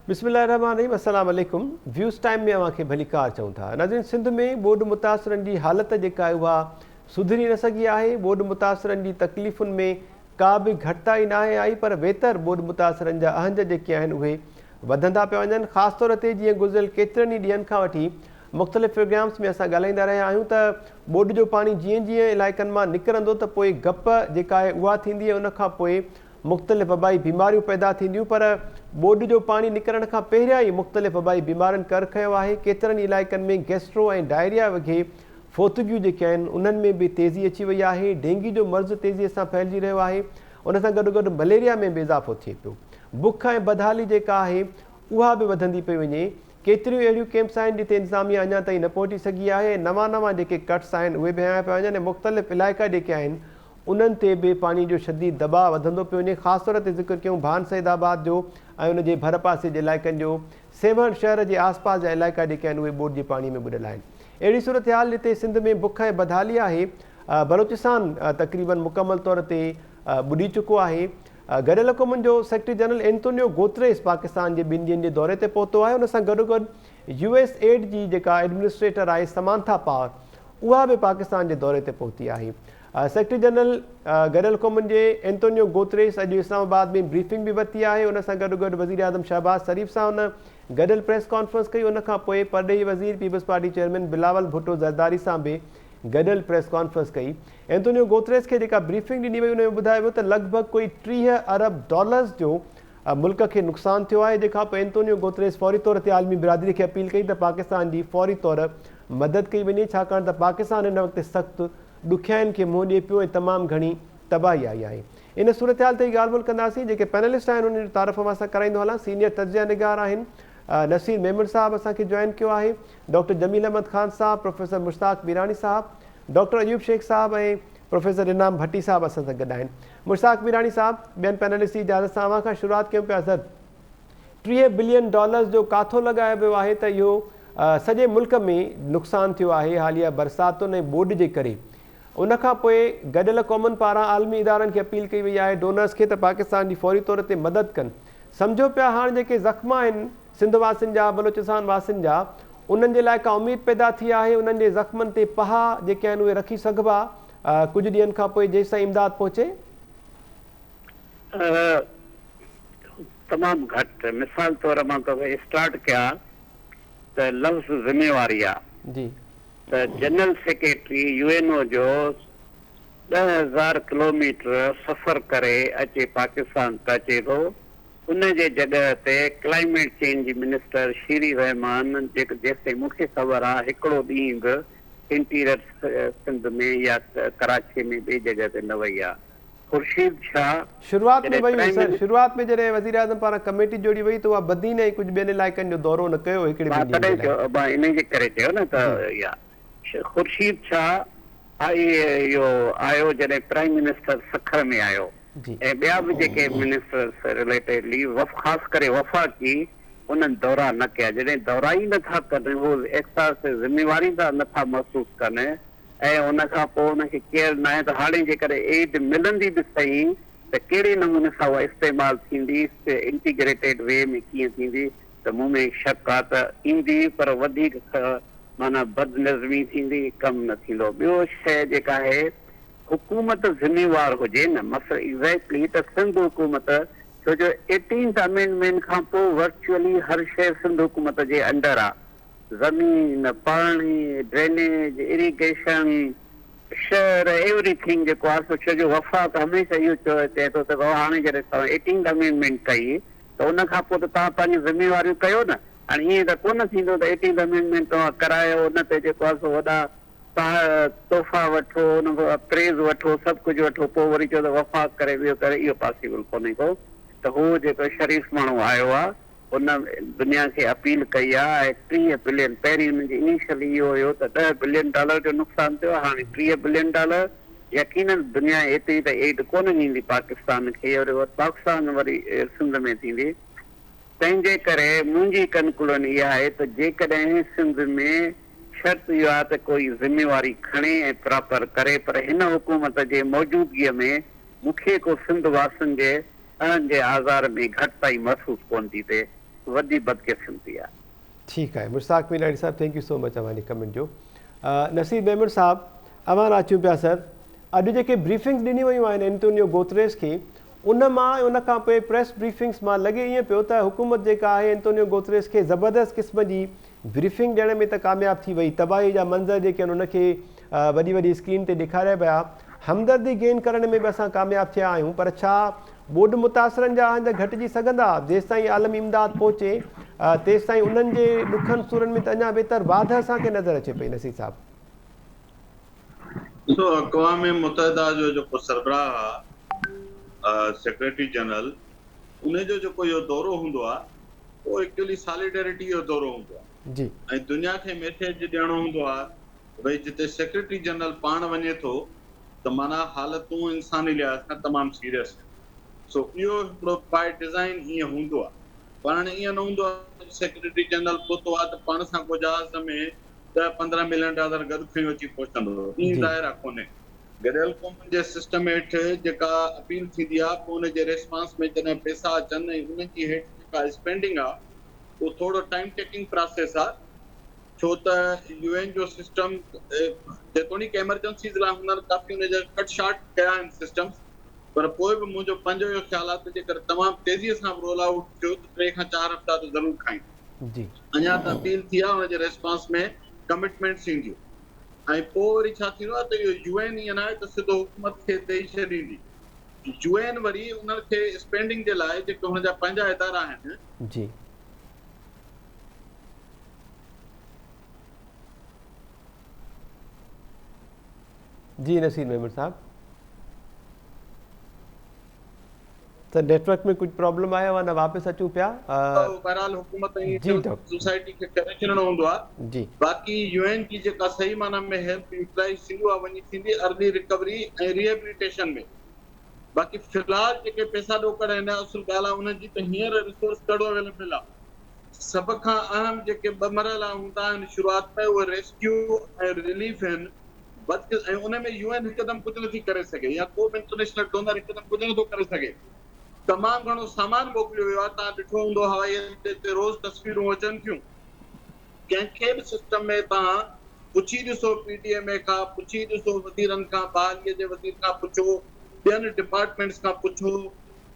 बिस्मिल्लाहिर्रहमानिर्रहीम, अस्सलाम वालेकुम। व्यूज़ टाइम में अवांखे भली कार चऊं था। नाज़रीन, सिंध में ॿोॾि मुतासिरनि जी हालत जेका आहे उहा सुधरी न सघी आहे। ॿोॾि मुतासिरनि जी तकलीफ़ुनि में का बि घटिताई नाहे आई, पर बहितर ॿोॾि मुतासिरनि जा अहंज जेके आहिनि उहे वधंदा पिया वञनि। ख़ासि तौर ते जीअं गुज़िरियल केतिरनि ई ॾींहंनि खां वठी मुख़्तलिफ़ प्रोग्राम्स में असां ॻाल्हाईंदा रहिया आहियूं त ॿोॾि जो पाणी जीअं जीअं इलाइक़नि मां निकिरंदो त पोइ गप जेका आहे उहा थींदी ऐं उनखां पोइ मुख़्तलिफ़ वबाई बीमारियूं पैदा थींदियूं। पर ॿोॾि जो पाणी निकिरण खां पहिरियां ई मुख़्तलिफ़ वबाई बीमारियुनि कर खयो आहे। केतिरनि इलाइक़नि में गैस्ट्रो ऐं डायरिया वग़ैरह फोतगियूं जेके आहिनि उन्हनि में बि तेज़ी अची वई आहे। डेंगी जो मर्ज़ तेज़ीअ सां फैलिजी रहियो आहे। उन सां गॾु गॾु मलेरिया में बि इज़ाफ़ो थिए पियो। बुख ऐं बदहाली जेका आहे उहा बि वधंदी पई वञे। केतिरियूं अहिड़ियूं कैम्प्स आहिनि जिते इंतिज़ामिया अञा ताईं न पहुची सघी आहे। नवां नवां जेके कट्स आहिनि उहे बि हयां पिया वञनि ऐं मुख़्तलिफ़ इलाइक़ा जेके आहिनि उन्हनि ते बि पाणी जो शदीद दबाव वधंदो पियो वञे। ख़ासि तौर ते ज़िक्र कयूं भान सैदाबाद जो ऐं उनजे भर पासे जे इलाइक़नि जो। सेवण शहर जे आसपास जा इलाइक़ा जेके आहिनि उहे ॿोॾि जे पाणी में ॿुॾियल आहिनि। अहिड़ी सूरत हाल जिते सिंध में बुख ऐं बदहाली आहे। बलोचिस्तान तक़रीबन मुकमल तौर ते ॿुॾी चुको आहे। गॾियल क़ौमुनि जो secretary general Antonio Guterres Pakistan जे 2 ॾींहंनि जे दौरे ते पहुतो आहे। उन सां गॾो गॾु USAID जी जेका एडमिनिस्ट्रेटर आहे समांथा पावर उहा बि पाकिस्तान जे दौरे ते पहुती आहे। सेक्रेटरी जनरल गॾियल क़ौमुनि जे एंटोनियो गुतेरेस अॼु इस्लामाबाद में ब्रीफिंग बि वरिती आहे। उन सां गॾो गॾु वज़ीर आज़म शहबाज शरीफ़ सां उन गॾियल प्रेस कॉन्फ्रेंस कई। उन खां पोइ परॾेही वज़ीर people's party chairman Bilawal Bhutto Zardari सां बि गॾियल प्रेस कॉन्फ्रेंस कई। एंटोनियो गुतेरेस खे जेका ब्रीफिंग ॾिनी वई उन में ॿुधायो वियो त लॻभॻि कोई $30 अरब जो मुल्क खे नुक़सानु थियो आहे। जंहिंखां पोइ एंटोनियो गुतेरेस फौरी तौर ते आलमी बिरादरी खे अपील कई त पाकिस्तान जी फौरी तौर मदद कई वञे, छाकाणि त पाकिस्तान हिन वक़्तु सख़्तु ॾुखियाईनि खे मुंहुं ॾिए पियो ऐं तमामु घणी तबाही आई आहे। इन सूरत हाल ते ई ॻाल्हि ॿोल कंदासीं। जेके पैनलिस्ट आहिनि उन जो तारीफ़ मां असां कराईंदो हलां। सीनियर तजिया निगार आहिनि नसीर मेमन साहब असांखे जॉइन कयो आहे। डॉक्टर जमील अहमद ख़ान साहब, प्रोफेसर मुश्ताक मीरानी साहब, डॉक्टर अयूब शेख साहब ऐं प्रोफेसर इनाम भट्टी साहब असां सां गॾु आहिनि। मुश्ताक मीरानी साहब, ॿियनि पैनलिस्ट जी इजाज़त सां अव्हां खां शुरूआति कयूं पिया। सर, $30 बिलियन जो काथो लॻायो वियो आहे त इहो सॼे मुल्क में नुक़सानु थियो आहे हालिया बरसातुनि ऐं ॿोॾि जे करे। उनखां पोइ गॾियल क़ौमुनि पारां आलमी इदारनि खे अपील कई वई आहे डोनर्स खे त पाकिस्तान जी फौरी तौर ते मदद कनि। सम्झो पिया हाणे जेके ज़ख़्म आहिनि सिंध वासियुनि जा, बलोचिस्तान वासियुनि जा, उन्हनि जे लाइ का उमेदु पैदा थी आहे। उन्हनि जे ज़ख़्मनि ते पहा जेके आहिनि उहे रखी सघिबा कुझु ॾींहंनि खां पोइ जेसि ताईं इमदाद पहुचे? तमामु घटि। मिसाल तौर मां तोखे स्टार्ट कया त लफ़्ज़ ज़िम्मेवारी आहे जी त जनरल सेक्रेटरी UNO जो 10,000 किलोमीटर सफ़र करे अचे पाकिस्तान त अचे थो। उन जे जॻह ते क्लाइमेट चेंज जी मिनिस्टर शीरी रहमान जेसिताईं मूंखे ख़बर आहे हिकिड़ो ॾींहुं बि इंटीरियर सिंध में या कराची में ॿिए जॻह ते न वई आहे। ख़ुर्शीद शाह शुरूआत में वई हुई सर। शुरूआत में जॾहिं वज़ीर आज़म पारां कमेटी जोड़ी वई त उहा बदीन ऐं कुझु ॿियनि इलाइक़नि जो दौरो न कयो हिकिड़े इन जे करे चयो न त ख़ुर्शीद शाह इहो आयो जॾहिं प्राइम मिनिस्टर सखर में आयो ऐं ॿिया बि जेके मिनिस्टर्स रिलेटेडली ख़ासि करे वफ़ाक़ी उन्हनि दौरा न कया। जॾहिं दौरा ई नथा कनि उहो एहसास ज़िम्मेवारी था नथा महसूसु कनि ऐं उन खां पोइ उनखे केयर न आहे त हाणे जेकॾहिं एड मिलंदी बि सही त कहिड़े नमूने सां उहा इस्तेमालु थींदी, इंटीग्रेटेड वे में कीअं थींदी, त मूं में शक आहे त ईंदी पर वधीक माना बदनज़मी थींदी, कमु न थींदो। ॿियो शइ जेका आहे हुकूमत ज़िम्मेवार हुजे न, मसइलो एग्ज़ैक्टली त सिंध हुकूमत, छो जो 18th अमेंडमेंट खां पोइ वर्चुअली हर शइ सिंध हुकूमत जे अंडर आहे। ज़मीन, पाणी, ड्रेनेज, इरिगेशन, शहर, एवरीथिंग जेको आहे। छो जो वफ़ाक़ हमेशह इहो चए थो त हाणे जॾहिं तव्हां 18th अमेंडमेंट कई त उन खां पोइ त तव्हां पंहिंजी ज़िम्मेवारियूं कयो न। हाणे ईअं त कोन थींदो त 18th अमेंडमेंट तव्हां करायो, उन ते जेको आहे सो वॾा तोहफ़ा वठो, उन खां प्रेज़ वठो, सभु कुझु वठो, पोइ वरी चओ त वफ़ाक़ करे ॿियो करे, इहो पॉसिबल कोन्हे को। त हू जेको शरीफ़ माण्हू आयो आहे उन दुनिया खे अपील कई आहे ऐं 30 बिलियन, पहिरीं हुनजी इनिशियली इहो हुयो त $10 बिलियन जो नुक़सानु थियो, हाणे $30 बिलियन। यकीनन दुनिया एतिरी त एड कोन ॾींदी पाकिस्तान खे, और पाकिस्तान वरी सिंध में थींदी। तंहिंजे करे मुंहिंजी कंक्लूजन इहा आहे त जेकॾहिं सिंध में शर्त इहो आहे त कोई ज़िम्मेवारी खणे ऐं प्रॉपर करे, पर हिन हुकूमत जे मौजूदगीअ में मूंखे को सिंध वासियुनि जे आज़ार में घटिताई महसूसु कोन थी थिए। वॾी बदकिस्मती आहे। ठीकु आहे Mushtaq Meenani sahab, thank you so much अवानी कमेंट जो। नसीब अहमद साहब, अवां अचूं पिया सर, अॼु जेके ब्रीफिंग्स ॾिनी वियूं आहिनि एंटोनियो गुतेरेस खे, उन खां पोइ प्रेस ब्रीफिंग्स मां लॻे ईअं पियो त हुकूमत जेका आहे एंटोनियो गुतेरेस खे ज़बरदस्त क़िस्म जी ब्रीफिंग ॾियण में त कामयाबु थी वई, तबाही जा मंज़र जेके आहिनि उनखे वॾी वॾी स्क्रीन ते ॾेखारिया पिया, हमदर्दी गेन करण में बि असां कामयाबु थिया आहियूं, पर छा ॿोॾि मुतासिरनि जा आहिनि त घटिजी सघंदा जेसि ताईं आलमी इमदाद पहुचे, तेसि ताईं उन्हनि जे ॾुखनि सूरनि में त अञा बहितर वाध असांखे नज़र अचे पई। नसीब साहब, ॾिसो, अक़वाम मुतहदा जो जेको सरबराह आहे, सेक्रेटरी जनरल, उन जो जेको इहो दौरो हूंदो आहे, उहो एक्चुअली सॉलिडेरिटी जो दौरो हूंदो आहे जी, ऐं दुनिया खे मैसेज ॾियणो हूंदो आहे भई जिते सेक्रेटरी जनरल पाण वञे थो त माना हालतूं इंसानी लिहाज़ खां तमामु सीरियस आहिनि। सो इहो हिकिड़ो बाय डिज़ाइन ईअं हूंदो आहे, पर हाणे ईअं न हूंदो आहे सेक्रेटरी जनरल पहुतो आहे त पाण सां को जहाज़ में $10-15 मिलियन गॾु खणी अची पहुचंदो, ईअं ज़ाहिर आहे कोन्हे। गॾियल क़ौमुनि जे सिस्टम हेठि जेका अपील थींदी आहे, पोइ हुनजे रेस्पॉन्स में जॾहिं पैसा अचनि ऐं उन्हनि जी हेठि जेका स्पेंडिंग आहे, उहो थोरो टाइम टेकिंग प्रोसेस आहे, छो त UN जो सिस्टम जेतोणीकि एमरजेंसीज़ लाइ हुननि काफ़ी हुनजा कट शार्ट कया आहिनि सिस्टम्स, पर पोइ बि मुंहिंजो पंहिंजो इहो ख़्यालु आहे त जेकर तमामु तेज़ीअ सां रोल आउट थियो त 3 खां 4 हफ़्ता त ज़रूरु खाईंदो। जी, अञा त अपील थी आहे, हुनजे रेस्पॉन्स में कमिटमेंट्स ईंदियूं ऐं पोइ वरी छा थींदो आहे त इहो UN ईअं न आहे त सिधो हुकूमत खे ॾेई छॾींदी। UN वरी उन्हनि खे स्पेंडिंग जे लाइ जेके हुनजा पंहिंजा इदारा आहिनि, जी, जी नसीब अहमद साहब, त नेटवर्क में कुछ प्रॉब्लम आया वरना वापस अचूं पिया। बहरहाल हुकूमत जी ऐं सोसाइटी खे करे छॾिणो हूंदो आहे। जी, बाक़ी UN जी जेका सही माना में हेल्प यूटिलाइज थींदो आहे वञी थींदी अर्ली रिकवरी ऐं रिहेबिलिटेशन में। बाक़ी फ़िलहाल जेके पैसा ॾोकड़ आहिनि, असुल ॻाल्हि आहे उन्हनि जी त हींअर रिसोर्स ॾाढो अवेलेबल आहे। सभ खां अहम जेके 2 मरहला हूंदा आहिनि शुरूआत में, उहे रेस्क्यू ऐं रिलीफ आहिनि, ऐं उन में UN हिकदमि कुझु नथी करे सघे, या को बि इंटरनेशनल डोनर हिकदमि कुझु नथो करे सघे। तमामु घणो सामान मोकिलियो वियो आहे, तव्हां ॾिठो हूंदो हवाई अॾे ते रोज़ तस्वीरूं अचनि थियूं। कंहिंखे बि सिस्टम में तव्हां पुछी ॾिसो, PDMA खां पुछी ॾिसो, वज़ीरनि खां, बहालीअ जे वज़ीर खां पुछो, ॿियनि डिपार्टमेंट्स खां पुछो,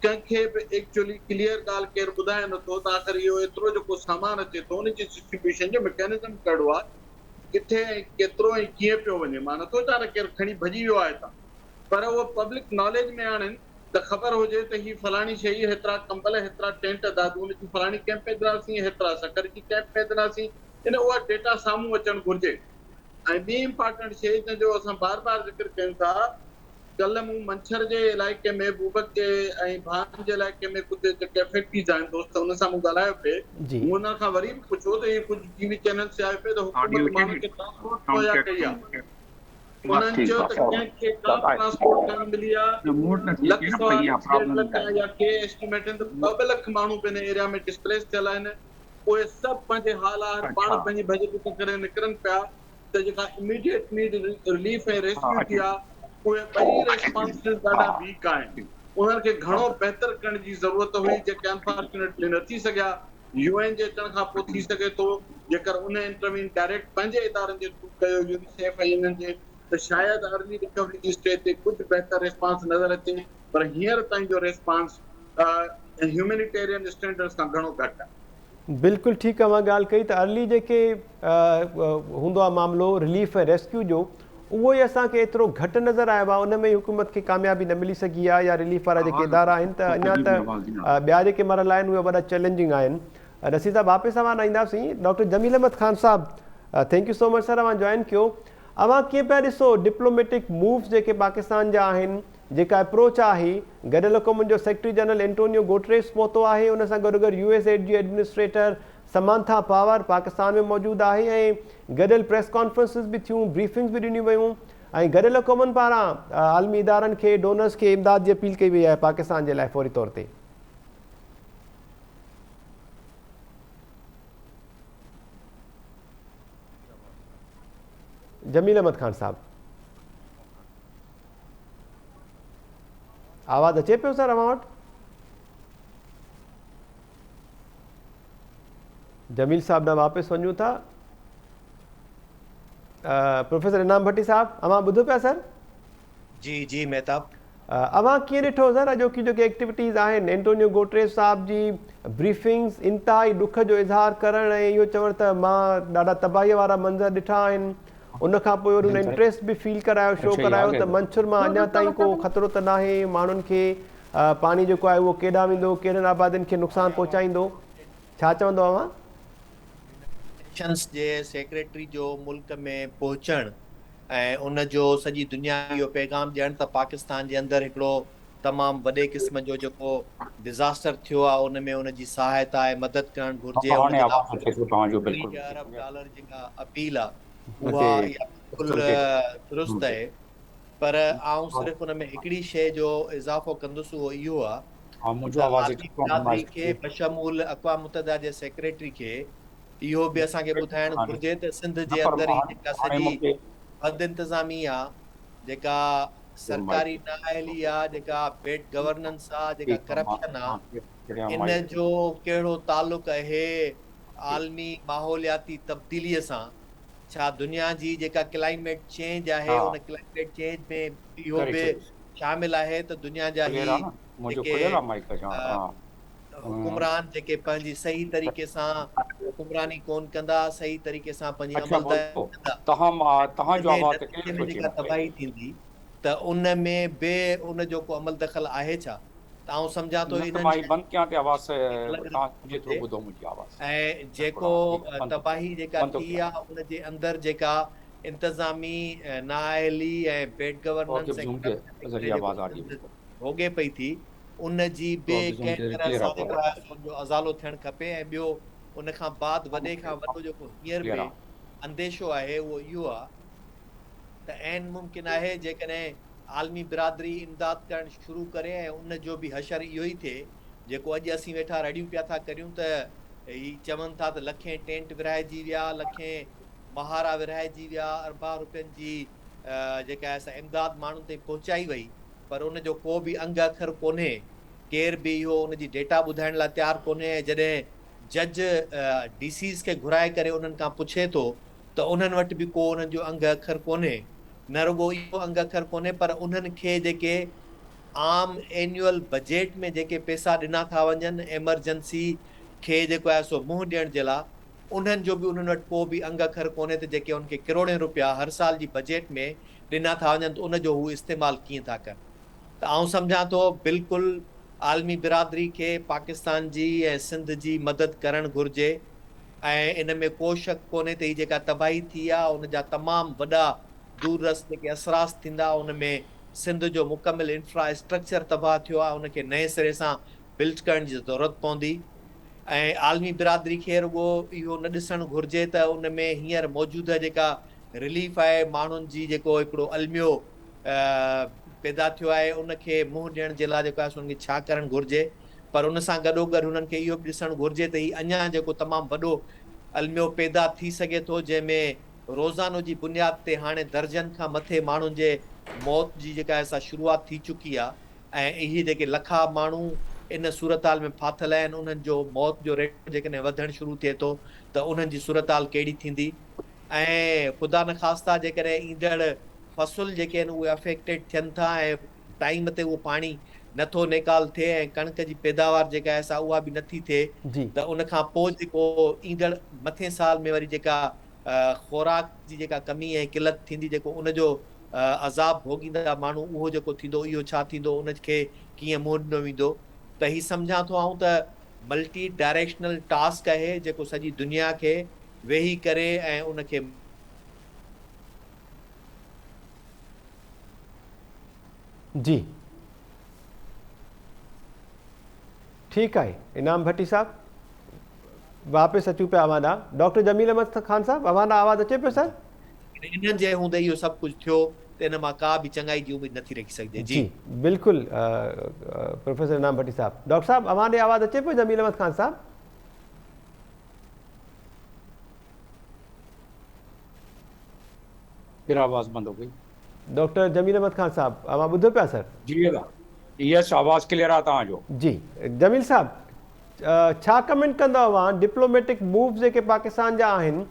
कंहिंखे बि एक्चुअली क्लियर ॻाल्हि केरु ॿुधाए नथो त आख़िर इहो एतिरो जेको सामान अचे थो उन जी डिस्ट्रीब्यूशन जो मैकेनिज़म कहिड़ो आहे, किथे ऐं केतिरो ऐं कीअं पियो वञे। मां नथो चाहियां त केरु खणी भॼी वियो आहे हितां, पर उहो पब्लिक नॉलेज में आणनि त ख़बर हुजे त ही फलाणी शइ, हेतिरा कंबल, हेतिरा टेंट दादू, उन जी फलाणी कैंप में ॾिनासीं, हेतिरा शक्कर जी कैंप में ॾिनासीं, इन उहा डेटा साम्हूं अचणु घुरिजे। ऐं ॿी इंपॉर्टेंट शइ जंहिंजो असां बार बार ज़िक्र कयूं था, कल्ह मूं मंछर जे इलाइक़े में, बूबक जे ऐं भान जे इलाइक़े में कुझु जेके फैक्ट्रीज़ आहिनि दोस्त, हुन सां मूं ॻाल्हायो पिए। जी, मूं हुन खां वरी बि पुछो त इहे कुझु TV चैनल से आयो पिए त हुकूमत माण्हुनि खे ट्रांसपोर्ट मुहैया कई आहे। उन्हनि चयो त कंहिंखे का ट्रांसपोर्ट कान मिली आहे। लख सवा लख, 1.5 लख या के एस्टिमेट आहिनि त 2 लख माण्हू पंहिंजे एरिया में डिस्प्लेस थियल आहिनि। उहे सभु पंहिंजे हालात पाण पंहिंजी भॼ करे निकिरनि पिया त जेका इमीडिएट नीड रिलीफ ऐं रेस्क्यू थी आहे, उहे ॿई रेस्पॉन्सिस ॾाढा वीक आहिनि। उन्हनि खे घणो बहितर करण जी ज़रूरत हुई, जेके अनफॉर्चुनेटली न थी सघिया। UN जे अचण खां पोइ थी सघे थो जेकर उन इंटरवीन डायरेक्ट पंहिंजे इदारनि जे थ्रू कयो, यूनिसेफ ऐं इन्हनि जे, त शायदि अर्ली रिकवरी जी स्टेज ते कुझु बहितर रिस्पॉन्स नज़र अचे, पर हींअर ताईं जो रिस्पॉन्स ह्यूमैनिटेरियन स्टैंडर्ड्स खां घणो घटि आहे। बिल्कुलु ठीकु आहे। मां ॻाल्हि कई त अर्ली जेके हूंदो आहे मामिलो रिलीफ ऐं रेस्क्यू जो, उहो ई असांखे एतिरो घटि नज़र आयो आहे, उन में हुकूमत खे कामयाबी न मिली सघी आहे, या रिलीफ वारा जेके इदारा आहिनि त अञा त ॿिया जेके मरहला आहिनि उहे वॾा चैलेंजिंग आहिनि। नसीर साहब वापसि अवां ईंदासीं। Doctor Jameel Ahmed Khan Sahib, thank you so much sir, अवां जॉइन कयो। अवां कीअं पिया ॾिसो डिप्लोमेटिक मूव्स जेके पाकिस्तान जा आहिनि, जेका अप्रोच आहे, गॾियल क़ौमुनि जो सेक्रेटरी जनरल एंटोनियो गुटेरेस पहुतो आहे, उन सां गॾोगॾु USAID जी एडमिनिस्ट्रेटर समांथा पावर पाकिस्तान में मौजूदु आहे, ऐं गॾियल प्रेस कॉन्फ्रेंसिस बि थियूं, ब्रीफिंग्स बि ॾिनियूं वियूं, ऐं गॾियल क़ौमुनि पारां आलमी इदारनि खे, डोनर्स खे इमदाद जी अपील कई वई आहे पाकिस्तान जे लाइ फौरी तौर ते। जमील अहमद ख़ान साहब, आवाज़ अचे पियो सर अवां वटि? जमील साहब ॾांहुं वापसि वञूं था। प्रोफेसर इनाम भट्टी साहब, अवां ॿुधो पिया सर? जी जी मेहताब, अवां कीअं ॾिठो सर अॼोकी जेके एक्टिविटीज़ आहिनि, एंटोनियो गुटेरेस साहब जी ब्रीफिंग्स इंतिहाई ॾुख जो इज़हार करणु ऐं इहो चवणु त मां ॾाढा तबाहीअ वारा मंज़र ॾिठा आहिनि, उनखां पोइ वरी हुन इंट्रस्ट बि फील करायो, शो करायो त मंछर मां अञा ताईं को ख़तरो त नाहे, माण्हुनि खे पाणी जेको आहे उहो केॾांहुं वेंदो, कहिड़नि आबादियुनि खे नुक़सानु पहुचाईंदो, छा चवंदो अवां? नेशंस जे सेक्रेटरी जो मुल्क में पहुचणु ऐं उन जो सॼी दुनिया इहो पैगाम ॾियणु त पाकिस्तान जे अंदरि हिकिड़ो तमामु वॾे क़िस्म जो जेको डिज़ास्टर थियो आहे उन में उन जी सहायता ऐं मदद करणु घुरिजे, अरब डॉलर जेका अपील आहे उहा बिल्कुलु दुरुस्त आहे। पर आउं सिर्फ़ु उन में हिकिड़ी शइ जो इज़ाफ़ो कंदुसि, उहो इहो आहे खे बशमूल अक़वाम मुतहदा जे सेक्रेटरी खे इहो बि असांखे ॿुधाइणु घुरिजे त सिंध जे अंदरि ई जेका सॼी बद इंतिज़ामी आहे, जेका सरकारी नाअहली आहे, जेका बेड गवर्नेंस आहे, जेका करप्शन आहे, इन जो कहिड़ो तालुक़ आहे आलमी माहौलियाती तब्दीलीअ सां? छा दुनिया जी जेका क्लाइमेट चेंज आहे उन क्लाइमेट चेंज में इहो बि शामिल आहे त दुनिया जा हुकुमरान जेके पंहिंजी सही तरीक़े सां हुकुमरानी कोन कंदा, सही तरीक़े सां पंहिंजी जेका तबाही थींदी त उन में बि उन जो को अमल दख़ल आहे छा? त आउं सम्झां थो ऐं जेको तबाही जेका थी आहे उन जे अंदरि जेका इंतज़ामी नाअहली ऐं बेड गवर्नेंस भोगे पई थी, उन जी बि कंहिं तरह सां अज़ालो थियणु खपे। ऐं ॿियो उन खां बाद वॾे खां वॾो जेको हींअर बि अंदेशो आहे उहो इहो आहे त ऐन मुमकिन आहे जेकॾहिं आलमी बिरादरी इमदाद करणु शुरू करे ऐं उन जो बि हशर इहो ई थिए जेको अॼु असीं वेठा रड़ियूं पिया था करियूं त ही चवनि था त लखें टेंट विराइजी विया, लखें महारा विराइजी विया, अरबा रुपयनि जी जेका असां इमदाद माण्हुनि ताईं पहुचाई वई, पर उन जो को बि अंग अखर कोन्हे, केर बि इहो उन जी डेटा ॿुधाइण लाइ तयारु कोन्हे। ऐं जॾहिं जज डीसीज़ खे घुराए करे उन्हनि खां पुछे थो त उन्हनि वटि बि को उन्हनि जो अंग अखर कोन्हे। न रुगो इहो अंग अखर कोन्हे, पर उन्हनि खे जेके आम एन्युअल बजट में जेके पैसा ॾिना था वञनि एमरजेंसी खे जेको आहे सो मुंहुं ॾियण जे लाइ, उन्हनि जो बि उन्हनि वटि को बि अंग अखर कोन्हे त जेके उनखे करोड़े रुपया हर साल जी बजट में ॾिना था वञनि त उन जो हू इस्तेमालु कीअं था कनि। त आउं सम्झां थो बिल्कुलु आलमी बिरादरी खे पाकिस्तान जी ऐं सिंध जी मदद करणु घुरिजे ऐं इन में को शक कोन्हे त ही जेका तबाही थी आहे उन जा तमामु वॾा दूर रस जेके असरास थींदा, उन में सिंध जो मुकमिल इंफ्रास्ट्रक्चर तबाह थियो आहे, उनखे नए सिरे सां बिल्ड करण जी ज़रूरत पवंदी। ऐं आलमी बिरादरी खे रुगो इहो न ॾिसणु घुरिजे त उन में हींअर मौजूदा जेका रिलीफ आहे, माण्हुनि जी जेको हिकिड़ो अलमियो पैदा थियो आहे उनखे मुंहुं ॾियण जे लाइ जेको आहे उनखे छा करणु घुरिजे, पर उन सां गॾोगॾु हुननि खे इहो बि ॾिसणु घुरिजे त ही अञा जेको तमामु वॾो अलमियो पैदा थी सघे थो, जंहिंमें रोज़ानो जी बुनियाद ते हाणे दर्जन खां मथे माण्हुनि जे मौत जी जेका असां शुरूआति थी चुकी आहे। ऐं इहे जेके लखा माण्हू इन सूरताल में फाथल आहिनि, उन्हनि जो मौत जो रेट जेकॾहिं वधणु शुरू थिए थो त उन्हनि जी सूरताल कहिड़ी थींदी। ऐं ख़ुदा न ख़ास्ता जेकॾहिं ईंदड़ फ़सुल जेके आहिनि उहे अफेक्टेड थियनि था ऐं टाइम ते उहो पाणी नथो निकाल थिए ऐं कणिक जी पैदावार जेका आहे सा उहा बि नथी थिए, त उन खां पोइ जेको ईंदड़ मथे साल में वरी जेका ख़ुराक जी जेका कमी ऐं किलत थींदी, जेको उनजो अज़ाब भोगींदा माण्हू, उहो जेको थींदो इहो छा थींदो, उनखे कीअं मुंहुं ॾिनो वेंदो। त ही सम्झां थो आऊं त मल्टी डायरेक्शनल टास्क आहे जेको सॼी दुनिया खे वेही करे ऐं उनखे जी ठीकु आहे। इनाम भट्टी साहब वापसि अचूं पिया अवां ॾांहुं। डॉक्टर जमील अहमद ख़ान साहब, अवां ॾांहुं आवाज़ अचे पियो सर? इन्हनि जे हूंदे इहो सभु कुझु थियो त इन मां का बि चङाई जी उमेद नथी रखी सघिजे। जी बिल्कुलु प्रोफेसर इनाम भट्टी साहब। डॉक्टर साहब अवां ॾे आवाज़ अचे पियो जमील अहमद ख़ान साहब? फिर आवाज़ बंद हो गई। डॉक्टर जमील अहमद ख़ान साहब अवां ॿुधो पिया सर? जी यस, आवाज़ क्लियर आहे तव्हांजो? जी जमील साहब छा कमेंट कंदा हुआ डिप्लोमेटिक मूव्स जेके पाकिस्तान जा आहिनि,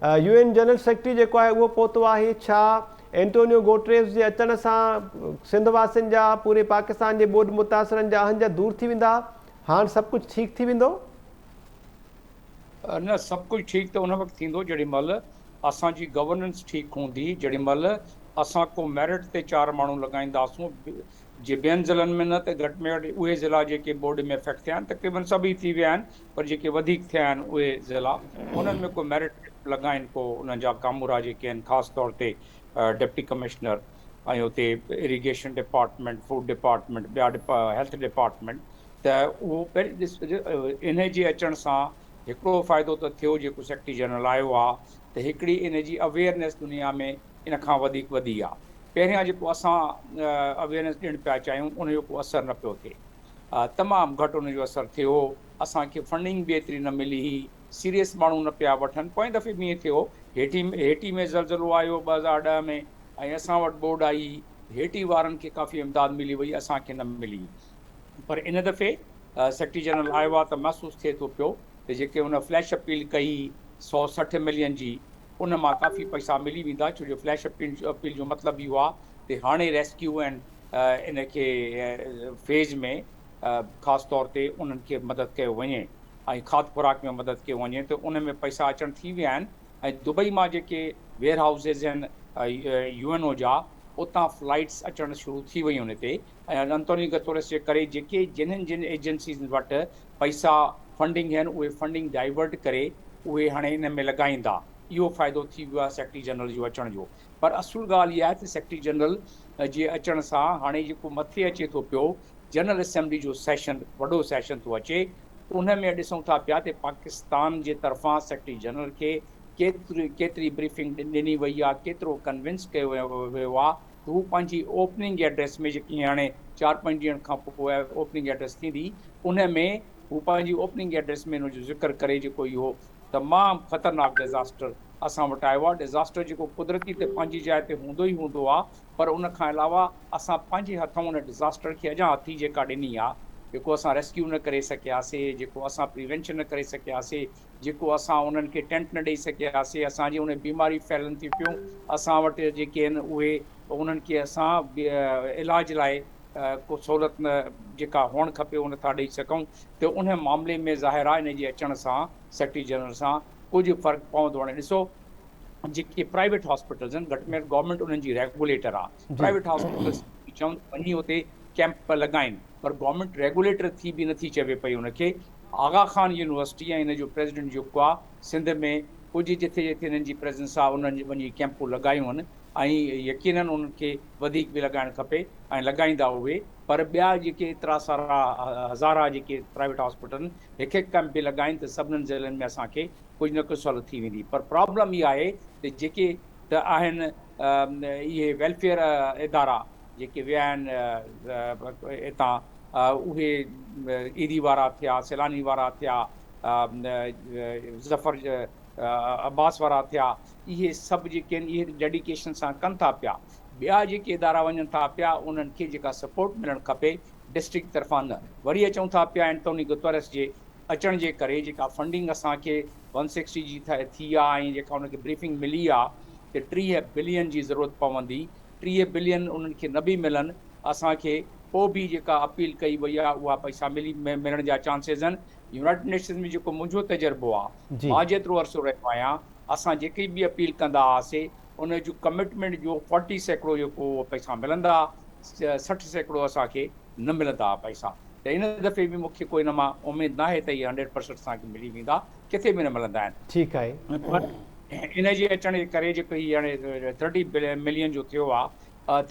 UN जनरल सेक्रेटरी जेको आहे उहो पहुतो आहे, छा एंटोनियो गुटेरेस जे अचण सां सिंध वासियुनि जा पूरे पाकिस्तान जे ॿोॾि मुतासिरनि जा अहंजा दूर थी वेंदा, हाणे सभु कुझु ठीकु थी वेंदो? न, सभु कुझु ठीकु त उन वक़्तु थींदो जेॾी महिल असांजी गवर्नेंस ठीकु हूंदी, जेॾी महिल असां को मेरिट ते 4 माण्हू लॻाईंदासूं, जे ॿियनि ज़िलनि में न त घटि में घटि उहे ज़िला जेके बोर्ड में इफेक्ट थिया आहिनि, तक़रीबन सभई थी विया आहिनि, पर जेके वधीक थिया आहिनि उहे ज़िला उन्हनि में को मेरिट लॻाइनि, को उन्हनि जा कामूरा जेके आहिनि ख़ासि तौर ते डिप्टी कमिश्नर ऐं हुते इरीगेशन डिपार्टमेंट, फूड डिपार्टमेंट, ॿिया हेल्थ डिपार्टमेंट, त उहो पहिरीं इन जे अचण सां हिकिड़ो फ़ाइदो त थियो, जेको सेक्रेटरी जनरल आयो आहे त हिकिड़ी इन जी अवेयरनेस दुनिया में इन खां वधीक वधी आहे। पहिरियां जेको असां अवेयरनेस ॾियणु पिया चाहियूं उनजो को असरु न पियो थिए, तमामु घटि उनजो असरु थियो, असांखे फंडिंग बि एतिरी न मिली हुई, सीरियस माण्हू न पिया वठनि। पोएं दफ़े बि ईअं थियो, हेठी में ज़लज़लो आयो 2010 में, ऐं असां वटि बोर्ड आई, हेठी वारनि खे काफ़ी इमदाद मिली वई, असांखे न मिली। पर इन दफ़े सेक्रेटरी जनरल आयो आहे त महसूसु थिए थो पियो त जेके हुन फ्लैश अपील कई 160 मिलियन जी, उन मां काफ़ी पैसा मिली वेंदा, छो जो फ्लैश अपील जो मतिलबु इहो आहे त हाणे रेस्क्यू एंड इन खे फेज़ में ख़ासि तौर ते उन्हनि खे मदद कयो वञे ऐं खाद खुराक में मदद कयो वञे, त उन में पैसा अचणु थी विया आहिनि। ऐं दुबई मां जेके वेयर हाउसिस आहिनि UNO जा, उतां फ्लाइट्स अचणु शुरू थी वयूं हुन ते, ऐं एंटोनियो गुटेरेस जे करे जेके जिन एजेंसीज़ वटि पैसा फंडिंग आहिनि उहे फंडिंग डाइवर्ट करे उहे हाणे इन में लॻाईंदा। इहो फ़ाइदो थी वियो आहे सेक्रेटरी जनरल जो अचण जो। पर असुल ॻाल्हि इहा आहे त सेक्रेटरी जनरल जे अचण सां हाणे जेको मथे अचे थो पियो, जनरल असेंबली जो सेशन, वॾो सेशन थो अचे, उन में ॾिसूं था पिया त पाकिस्तान जे तरफ़ां सेक्रेटरी जनरल खे केतिरी ब्रीफिंग ॾिनी वई आहे, केतिरो कन्विंस कयो वियो आहे त हू पंहिंजी ओपनिंग एड्रेस में, जेकी हाणे 4-5 ॾींहंनि खां पोइ ओपनिंग एड्रेस थींदी, उन में हू पंहिंजी ओपनिंग एड्रेस में हुनजो ज़िक्र करे जेको इहो तमामु ख़तरनाक डिज़ास्टर असां वटि आयो आहे। डिज़ास्टर जेको कुदरती त पंहिंजी जाइ ते हूंदो ई हूंदो आहे, पर उन खां अलावा असां पंहिंजे हथों उन डिज़ास्टर खे अञा हथी जेका ॾिनी आहे, जेको असां रेस्क्यू न करे सघियासीं, जेको असां प्रिवेंशन न करे सघियासीं, जेको असां उन्हनि खे टेंट न ॾेई सघियासीं, असांजी उन बीमारी फैलनि थी पियूं, असां वटि जेके आहिनि उहे उन्हनि खे असां इलाज लाइ को सहूलियत न जेका हुअणु खपे उन था ॾेई सघूं। त उन मामले में ज़ाहिर आहे इन जे अचण सां सेक्रेटरी जनरल सां कुझु फ़र्क़ु पवंदो। हाणे ॾिसो, जेके प्राइवेट हॉस्पिटल्स आहिनि, घटि में घटि गवर्नमेंट उन्हनि जी रेगुलेटर आहे, प्राइवेट हॉस्पिटल्स चवनि वञी हुते कैंप लॻाइनि, पर गवर्नमेंट रेगुलेटर थी बि नथी चवे पई उनखे। आगा खान यूनिवर्सिटी ऐं हिन जो प्रेसिडेंट जेको आहे सिंध में, कुझु जिथे जिथे हिननि जी प्रेज़ेंस आहे उन्हनि वञी कैंपूं लॻायूं आहिनि, ऐं यकीनन उन्हनि खे वधीक बि लॻाइणु खपे ऐं लॻाईंदा उहे। पर ॿिया जेके एतिरा सारा हज़ारा जेके प्राइवेट हॉस्पिटल हिकु हिकु कैंप बि लॻाइनि त सभिनीनि ज़िलनि में असांखे कुझु न कुझु सहूलियत थी वेंदी। पर प्रॉब्लम इहा आहे त जेके त आहिनि इहे वेलफेयर इदारा जेके विया आहिनि हितां, उहे ईदी वारा थिया, सैलानी वारा थिया, ज़फ़र अब्बास वारा थिया, इहे सभु जेके आहिनि इहे डेडिकेशन सां कनि था पिया। ॿिया जेके इदारा वञनि था पिया उन्हनि खे जेका सपोर्ट मिलणु खपे डिस्ट्रिक्ट तरफ़ां न। वरी अचूं था पिया एंटोनियो गुटेरेस जे अचण जे करे जेका फंडिंग असांखे 160 जी थी आहे, ऐं जेका उनखे ब्रीफिंग मिली आहे त 30 बिलियन जी ज़रूरत पवंदी, 30 बिलियन उन्हनि खे न बि मिलनि, असांखे पोइ बि जेका अपील कई वई आहे उहा पैसा मिलण जा चांसिस आहिनि। यूनाइटेड नेशंस में जेको मुंहिंजो तजुर्बो आहे, मां जेतिरो अर्सो रहियो आहियां, असां जेकी बि अपील कंदा हुआसीं उन जो कमिटमेंट जो 40% जेको पैसा मिलंदा, 60% असांखे न मिलंदा पैसा। त इन दफ़े बि मूंखे कोई इन मां उमेदु न आहे त इहे 100% असांखे मिली वेंदा, किथे बि न मिलंदा आहिनि। ठीकु आहे। इन जे अचण जे करे जेको हीअ हाणे 30 मिलियन जो थियो आहे,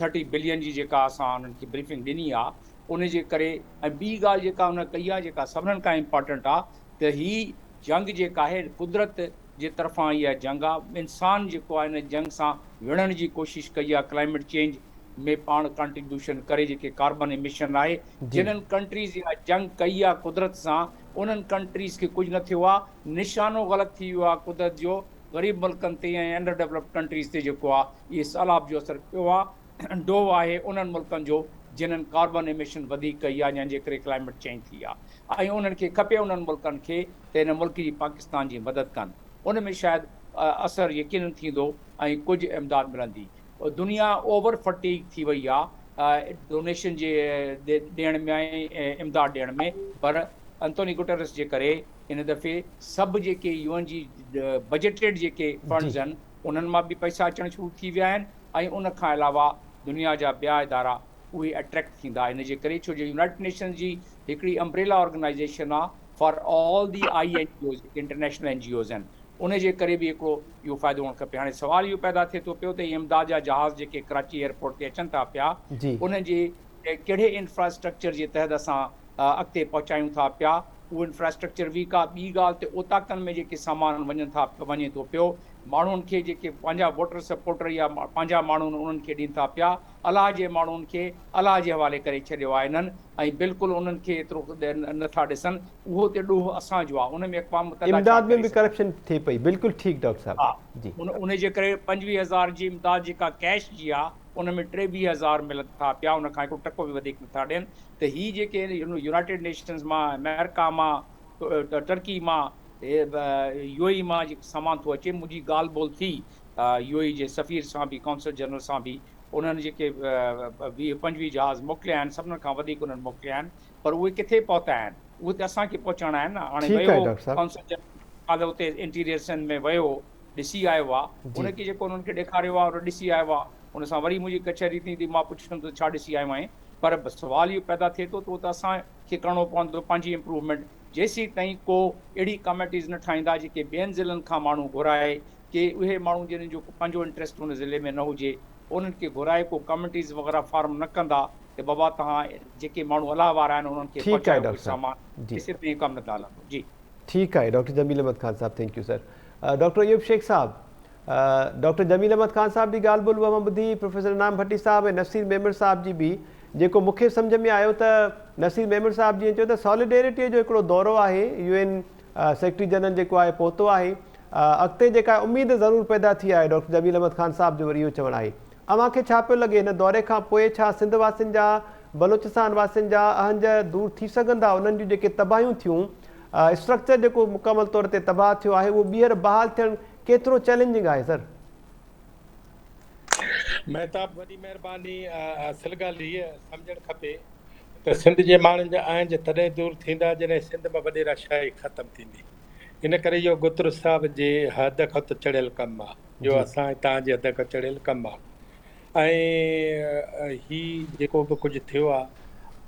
30 बिलियन जी जेका असां उन्हनि खे ब्रीफिंग ॾिनी आहे, उन जे करे। ऐं ॿी ॻाल्हि जेका उन कई आहे, जेका सभिनीनि खां इम्पॉर्टेंट आहे, त हीअ जंग जेका आहे कुदरत जे तरफ़ां इहा जंग आहे। इंसान जेको आहे इन जंग सां विढ़ण जी कोशिशि कई आहे, क्लाइमेट चेंज में पाण कंट्रीब्यूशन करे जेके कार्बन एमिशन आहे, जिन्हनि कंट्रीज़ इहा जंग कई आहे कुदरत सां, उन्हनि कंट्रीज़ खे कुझु न थियो आहे। निशानो ग़लति थी वियो आहे कुदरत जो, ग़रीब मुल्कनि ते ऐं अंडर डेवलप्ड कंट्रीज़ ते जेको आहे इहे सैलाब जो असरु पियो आहे। डोह आहे उन्हनि मुल्कनि जो जिन्हनि कार्बन एमिशन वधीक कई आहे जंहिंजे करे क्लाइमेट चेंज थी आहे ऐं उन्हनि खे खपे उन्हनि मुल्कनि खे त हिन मुल्क जी पाकिस्तान जी मदद कनि उन में शायदि असरु यकीनन थींदो ऐं कुझु इमदाद मिलंदी दुनिया ओवर फटीक थी वई आहे डोनेशन जे ॾियण में ऐं इमदाद ॾियण में पर एंटोनी गुटेरेस जे करे इन दफ़े सभु जेके UN जी बजटेड जेके फंड्स आहिनि उन्हनि मां बि पैसा अचणु शुरू थी विया आहिनि ऐं उन खां अलावा दुनिया जा ॿिया इदारा उहे अट्रैक्ट थींदा इन जे करे छो जो यूनाइटेड नेशन जी हिकिड़ी अम्ब्रेला ऑर्गेनाइज़ेशन आहे for all the INGOs international NGOs आहिनि उन जे करे बि हिकिड़ो इहो फ़ाइदो हुअणु खपे हाणे सुवालु इहो पैदा थिए थो पियो त इमदाद जा जहाज़ जेके कराची एयरपोर्ट ते अचनि था पिया उन जे कहिड़े इंफ्रास्ट्रक्चर जे तहत असां अॻिते पहुचायूं था पिया उहो इंफ्रास्ट्रक्चर वीक आहे ॿी ॻाल्हि त ओताकनि में जेके सामान वञे थो पियो माण्हुनि खे जेके पंहिंजा वोटर सपोर्टर या पंहिंजा माण्हू उन्हनि खे ॾियनि था पिया अलाह जे माण्हुनि खे अलाह जे हवाले करे छॾियो आहे इन्हनि ऐं बिल्कुलु उन्हनि खे एतिरो नथा ॾिसनि उहो त ॾोह असांजो आहे उन में अक़वाम मुतहिदा इमदाद में भी करप्शन थिए पई बिल्कुलु ठीक डॉक्टर साहब हा जी उन जे करे 25,000 जी इमदाद जेका कैश जी आहे उन में 23,000 मिलनि था पिया उन खां हिकिड़ो टको बि वधीक नथा ॾियनि त हीअ जेके यूनाइटेड नेशंस मां अमेरिका मां टर्की मां UAE मां जेको सामान थो अचे मुंहिंजी ॻाल्हि ॿोल थी UAE जे सफ़ीर सां बि कौंसल जनरल सां बि उन्हनि जेके 20-25 जहाज़ मोकिलिया आहिनि सभिनि खां वधीक उन्हनि मोकिलिया आहिनि पर उहे किथे पहुता आहिनि उहे त असांखे पहुचाइणा आहिनि न हाणे वियो कौंसल जनरल हुते इंटीरियर में वियो ॾिसी आयो आहे उनखे जेको उन्हनि खे ॾेखारियो आहे और ॾिसी आयो आहे उन सां वरी मुंहिंजी कचहरी थींदी मां पुछंदुमि त छा ॾिसी आयो आहीं पर सुवालु इहो पैदा थिए थो त उहो त असांखे करिणो पवंदो पंहिंजी इम्प्रूवमेंट जेसीं ताईं को अहिड़ी कमेटीज़ न ठाहींदा जेके ॿियनि ज़िलनि खां माण्हू घुराए की उहे माण्हू जिन्हनि जो पंहिंजो इंट्रस्ट उन ज़िले में न हुजे उन्हनि खे घुराए को कमेटीज़ वग़ैरह फार्म न कंदा त बाबा तव्हां जेके माण्हू अलाह वारा आहिनि उन्हनि खे पहुचायो सामान जेसीं ताईं कमु न था हलंदो जी ठीकु आहे doctor Jameel Ahmed Khan Sahib thank you sir doctor Ayub Shaikh sahab doctor Jameel Ahmed Khan sahab जी ॻाल्हि ॿोल मां ॿुधी प्रोफेसर इनाम भट्टी साहब ऐं नसीर मेमर साहब जी बि जेको मूंखे सम्झ में आयो त नसीर मेमर साहब जीअं चयो त सॉलिडेरिटीअ जो हिकिड़ो दौरो आहे UN सेक्रेटरी जनरल जेको आहे पहुतो आहे अॻिते जेका उमेद ज़रूरु पैदा थी आहे डॉक्टर जमील अहमद ख़ान साहब जो वरी इहो चवणु आहे अव्हांखे छा पियो लॻे हिन दौरे खां पोइ छा सिंध वासियुनि जा बलोचिस्तान वासियुनि जा अहंज दूरि थी सघंदा उन्हनि जूं जेके तबाहियूं थियूं स्ट्रक्चर जेको मुकमल तौर ते तबाह थियो आहे उहो ॿीहर बहाल थियणु केतिरो चैलेंजिंग आहे सर महताब वॾी महिरबानी असल ॻाल्हि हीअ सम्झणु खपे त सिंध जे माण्हुनि जा आहिनि तॾहिं दूरि थींदा जॾहिं सिंध में वॾेरा शाही ख़तमु थींदी इन करे इहो गुतरु साहिब जे हद खां त चढ़ियल कमु आहे जो असां तव्हांजे हद खां चढ़ियल कमु आहे ऐं हीउ जेको बि कुझु थियो आहे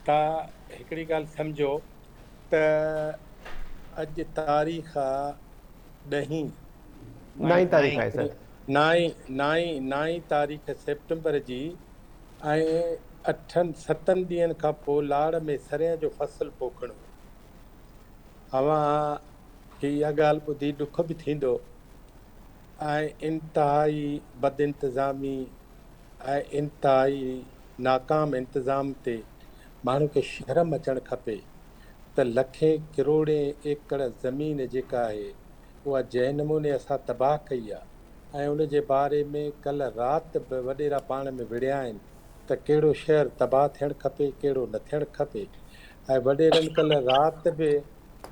तव्हां हिकिड़ी ॻाल्हि सम्झो त अॼु तारीख़ आहे 9 तारीख़ आहे सर 9 तारीख़ सेप्टेंबर जी ऐं 8-7 ॾींहंनि खां पोइ लाड़ में सरिया जो फसल पोखणो अवां खे इहा ॻाल्हि ॿुधी ॾुख बि थींदो ऐं इंतिहाई बदइंतिज़ामी ऐं इंतिहाई नाकाम इंतिज़ाम ते माण्हू खे शर्म अचणु खपे त लखे किरोड़े एकड़ ज़मीन जेका आहे उहा जंहिं नमूने असां तबाह कई आहे ऐं उन जे बारे में कल्ह राति बि वॾेरा पाण में विड़िया आहिनि त कहिड़ो शहर तबाह थियणु खपे कहिड़ो न थियणु खपे ऐं वॾेरनि कल्ह राति बि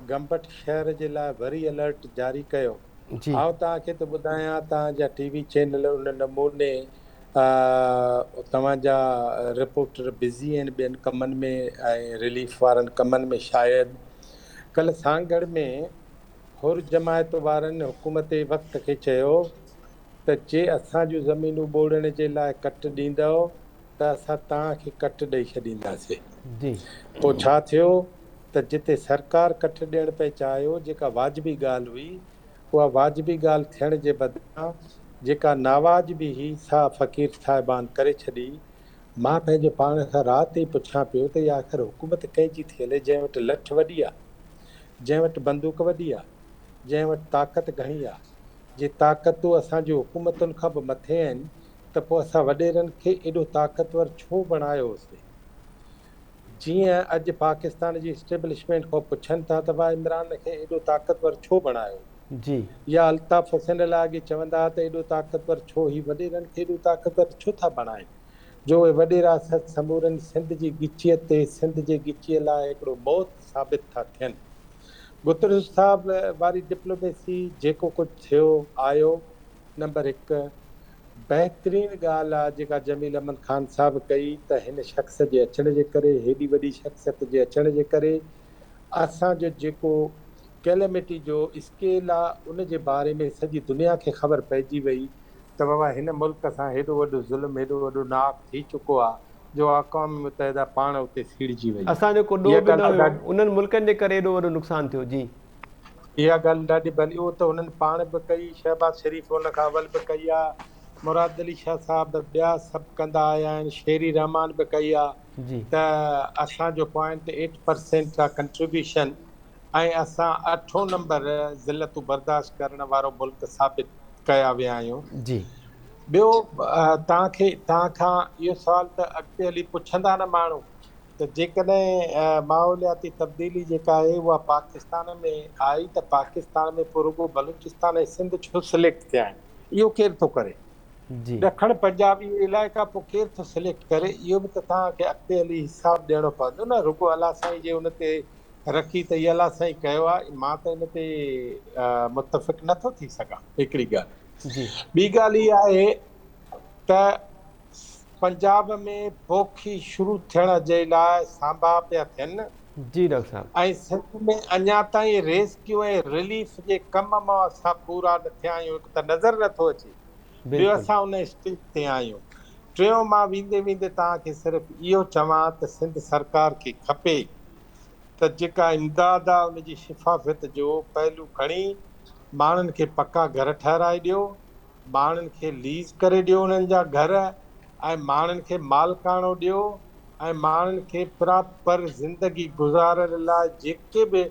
गंबट शहर जे लाइ वरी अलर्ट जारी कयो आउं तव्हांखे त ॿुधायां तव्हांजा TV चैनल उन नमूने तव्हांजा रिपोर्टर बिज़ी आहिनि ॿियनि कमनि में ऐं रिलीफ वारनि कमनि में शायदि कल्ह सांगड़ में हुर जमायत वारनि हुकूमत वक़्त खे चयो त जे असां जूं ज़मीनूं ॿोड़ण जे लाइ कट ॾींदव त असां तव्हांखे कट ॾेई छॾींदासीं पोइ छा थियो त जिते सरकार कट ॾियणु पई चाहियो जेका वाजिबी ॻाल्हि हुई उहा वाजिबी ॻाल्हि थियण जे बदिरां जेका नावाजिबी हुई सा फ़क़ीर साहिबान करे छॾी मां पंहिंजे पाण खां राति ई पुछां पियो त इहा आख़िर हुकूमत कंहिंजी थी हले जंहिं वटि लठ वॾी आहे जंहिं वटि बंदूक वॾी आहे जंहिं वटि ताक़त घणी आहे जे ताक़तूं असांजी हुकूमतुनि खां बि मथे आहिनि त पोइ असां वॾेरनि खे एॾो ताक़तवर छो बणायोसीं जीअं अॼु पाकिस्तान जी इस्टेब्लिशमेंट खां पुछनि था त भाई इमरान खे एॾो ताक़तवर छो बणायो जी या अल्ताफ़ हुसैन लाॻे चवंदा त एॾो ताक़तवर छो ही वॾेरनि खे एॾो ताक़तवर छो था बणाइनि जो वॾेरा सच समूरनि सिंध जी गिचीअ ते सिंध जे गिचीअ लाइ हिकिड़ो मौत साबित था थियनि। गुतरश साहब वारी डिप्लोमेसी जेको कुझु थियो आयो, नंबर 1 बहितरीन ॻाल्हि आहे जेका जमील अहमद ख़ान साहब कई त हिन शख़्स जे अचण जे करे, हेॾी वॾी शख़्सियत जे अचण जे करे असांजो जेको कैलेमिटी जो स्केल आहे उन जे बारे में सॼी दुनिया खे ख़बर पइजी वई त बाबा हिन मुल्क सां हेॾो वॾो ज़ुल्म, हेॾो वॾो नाक थी चुको आहे जो अक़वाम मुतहिदा पाण उते सीड़जी वई। असांजो को ॾोह बि न हुयो, उन्हनि मुल्कनि जे करे एॾो वॾो नुक़सानु थियो। जी, इहा ॻाल्हि ॾाढी भली, उहो त हुननि पाण बि कई, शहबाज़ शरीफ़ हुन खां अवल बि कई आहे, मुराद अली शाह साहब ॿिया सभु कंदा आया आहिनि, शेरी रहमान बि कई आहे। जी, त असांजो 0.8% आहे कंट्रीब्यूशन, ऐं असां 8 नंबर ज़िलतूं बर्दाश्त करण वारो मुल्क साबित कया विया आहियूं। जी, ॿियो तव्हां खां इहो सुवाल त अॻिते हली पुछंदा न माण्हू त जेकॾहिं माहौलियाती तब्दीली जेका आहे उहा पाकिस्तान में आई त पाकिस्तान में पोइ रुॻो बलूचिस्तान ऐं सिंध छो सिलेक्ट थिया आहिनि, इहो केरु थो करे? जी, ॾखण पंजाबी इलाइक़ा पोइ केरु थो सिलेक्ट करे? इहो बि त तव्हांखे अॻिते हली हिसाबु ॾियणो पवंदो न। रुॻो अलाह साईं जे उन ते रखी त इहा अलाह साईं कयो आहे, मां त इन ते मुतफ़िक़ नथो थी सघां। हिकिड़ी ॻाल्हि। जी, ॿी ॻाल्हि इहा आहे त पंजाब में पोखी शुरू थियण जे लाइ सांभा पिया थियनि जी डॉक्टर साहब। ऐं सिंध में अञा ताईं रेस्क्यू ऐं रिलीफ जे कम मां असां पूरा न थिया आहियूं। हिकु त नज़र नथो अचे, ॿियो बिल्कुलु। असां उन स्टेज ते आहियूं। टियों, मां वेंदे वेंदे तव्हांखे सिर्फ़ु इहो चवां त सिंध सरकार खे खपे त जेका इमदाद आहे उनजी शिफ़ाफ़ियत जो पहलू खणी माण्हुनि खे पका घर ठाराए ॾियो, माण्हुनि खे लीज़ करे ॾियो उन्हनि जा घर, ऐं माण्हुनि खे मालकाणो ॾियो, ऐं माण्हुनि खे प्रॉपर ज़िंदगी गुज़ारण लाइ जेके बि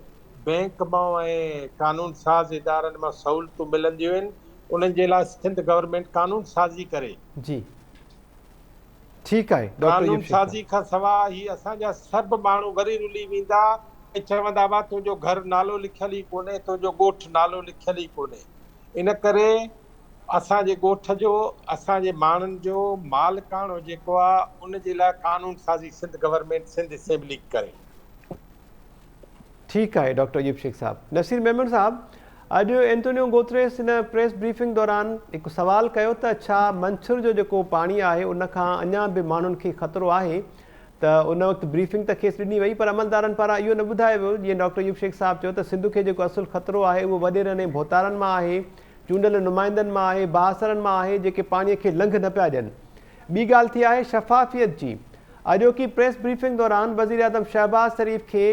बैंक मां ऐं कानून साज़ इदारनि मां सहूलियतूं मिलंदियूं आहिनि उन्हनि जे लाइ सिंध गवर्नमेंट कानून साज़ी करे। जी, ठीकु आहे डॉक्टर कानून यूब शेख साहब। साज़ी खां सवाइ ही असांजा सभु माण्हू वरी रुली वेंदा ऐं चवंदा हुआ तुंहिंजो घर नालो लिखियल ई कोन्हे, तुंहिंजो ॻोठु नालो लिखियल ई कोन्हे। इन करे असांजे ॻोठ जो, असांजे माण्हुनि जो मालकाणो जेको आहे उन जे लाइ कानून साज़ी सिंध गवर्नमेंट, सिंध असेंबली करे। ठीकु आहे डॉक्टर यूब शेख साहब। नसीर मेमन साहब, अॼु एंटोनियो गुतरेस हिन प्रेस ब्रीफिंग दौरान हिकु सुवाल कयो त छा मंछर जो जेको पाणी आहे उन खां अञा बि माण्हुनि खे ख़तरो आहे? त उन वक़्तु ब्रीफिंग त खेसि ॾिनी वई, पर अमलदारनि पारां इहो न ॿुधायो वियो, जीअं डॉक्टर यूब शेख साहब चयो त सिंध खे जेको असुलु ख़तरो आहे उहो वॾेरनि ऐं भोतारनि मां आहे, चूंडियल नुमाइंदनि मां आहे, बासरनि मां आहे, जेके पाणीअ खे लंघ न पिया ॾियनि। ॿी ॻाल्हि थी आहे शफ़ाफ़ियत जी। अॼोकी प्रेस ब्रीफिंग दौरान वज़ीर आज़म शहबाज़ शरीफ़ खे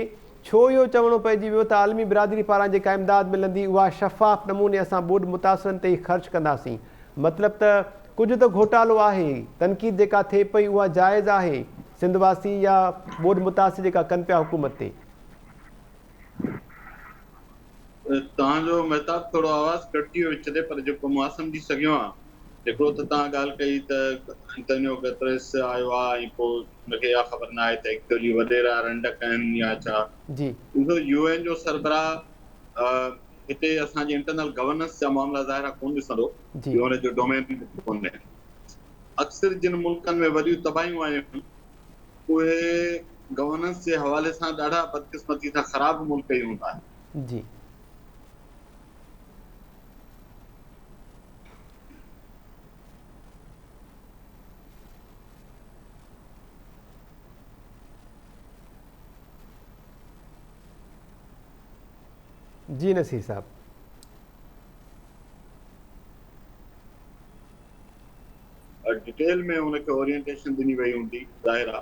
छो इहो चवणो पइजी वियो त आलमी बिरादरी पारां जेका इमदाद मिलंदी उहा शफ़ाफ़ नमूने असां ॿोॾि मुतासिरनि ते ई ख़र्चु कंदासीं? मतिलबु त कुझु त घोटालो आहे, तनक़ीद जेका थिए पई उहा जाइज़ आहे, सिंधवासी या ॿोॾि मुतासिर जेका कनि पिया हुकूमत ते? तव्हांजो महताब थोरो आवाज़ कटिजी वियो विच ते, पर जेको मां सम्झी सघियो आहे, हिकिड़ो त तव्हां ॻाल्हि कई त एंटोनियो गुतरेस आयो आहे ऐं पोइ हुनखे इहा ख़बर न आहे त एक्चुअली वॾेरा रंडक आहिनि या छा। जी, यूएन जो सरबराह हिते असांजे इंटरनल गवर्नेंस जा मामला ज़ाहिर कोन ॾिसंदो, इहो हुनजो डोमेन कोन्हे। अक्सर जिन मुल्कनि में वॾियूं तबाहियूं आहियूं उहे गवर्नेंस जे हवाले सां ॾाढा बदकिस्मती सां ख़राब मुल्क ई हूंदा आहिनि। जी, जी नसीर साहब। डिटेल में हुनखे ओरिएंटेशन ॾिनी वई हूंदी ज़ाहिर आहे,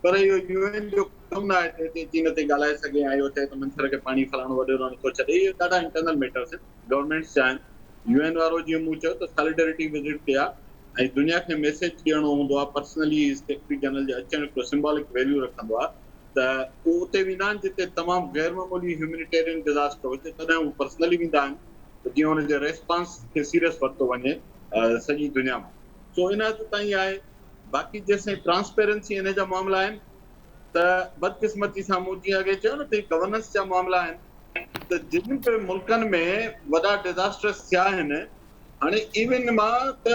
पर इहो यूएन जो कमु न आहे त चीन ते ॻाल्हाए सघे ऐं इहो चए त मंछर खे पाणी फलाणो वॾेरो नथो छॾे। इहे ॾाढा इंटरनल मैटर्स आहिनि, गवर्नमेंट्स जा आहिनि। यूएन वारो जीअं मूं चयो त सॉलिडेरिटी विज़िट ते आहे ऐं दुनिया खे मैसेज ॾियणो हूंदो आहे। पर्सनली सेक्रेटरी जनरल जो अचणु हिकिड़ो सिंबॉलिक वैल्यू रखंदो आहे त उहे उते वेंदा आहिनि जिते तमामु गैर मामूली ह्यूमैनिटेरियन डिज़ास्टर हुजे, तॾहिं उहे पर्सनली वेंदा आहिनि त जीअं हुनजे रेस्पॉन्स खे सीरियस वरितो वञे सॼी दुनिया में। सो इन हद ताईं आहे। बाक़ी जेसिताईं ट्रांसपेरेंसी इन जा मामला आहिनि त बदकिस्मती सां मूं जीअं अॻे चयो न त गवर्नेंस जा मामला आहिनि त जिन बि मुल्कनि में वॾा डिज़ास्टर्स थिया आहिनि, हाणे इवन मां त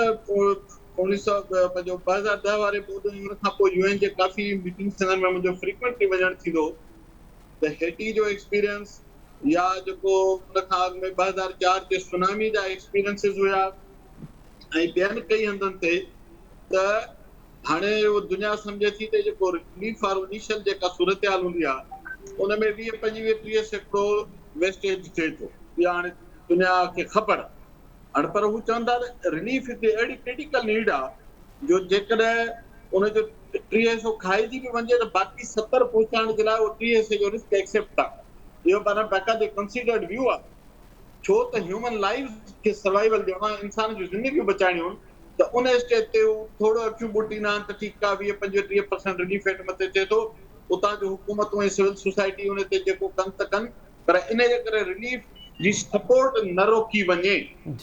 2010 वारे बोर्ड में उन खां पोइ यूएन जे काफ़ी मीटिंग्स थियण में मुंहिंजो फ्रीक्वेंटली वञणु थींदो त हेटी जो एक्सपीरियंस या जेको उन खां अॻु में 2004 जे सुनामी जा एक्सपीरियंसिस हुया ऐं ॿियनि कई हंधनि ते त हाणे उहो दुनिया सम्झे थी त जेको रिलीफ और इनिशियल जेका सूरत हाल हूंदी आहे उन में 20-25% वेस्टेज थिए थो इहा हाणे दुनिया खे ख़बर हाणे पर हू चवंदा रिलीफ हिते अहिड़ी क्रिटिकल नीड आहे जो जेकॾहिं उनजो 300 खाइजी बि वञे त बाक़ी 70 पहुचाइण जे लाइ उहो 300 जो रिस्क एक्सेप्ट आहे इहो पाण बाक़ाइदे कंसीडर्ड व्यू आहे छो त ह्यूमन लाइफ खे सर्वाइवल ॾियणो आहे इंसान जूं ज़िंदगियूं बचाइणियूं आहिनि त उन स्टेज ते थोरो अखियूं ॿुटींदा आहिनि त ठीकु आहे 20-25% रिलीफ रेट मथे थिए थो उतां जूं हुकूमतूं ऐं सिविल सोसाइटी उन ते जेको कनि त कनि पर इन जे करे रिलीफ जी सपोर्ट न रोकी वञे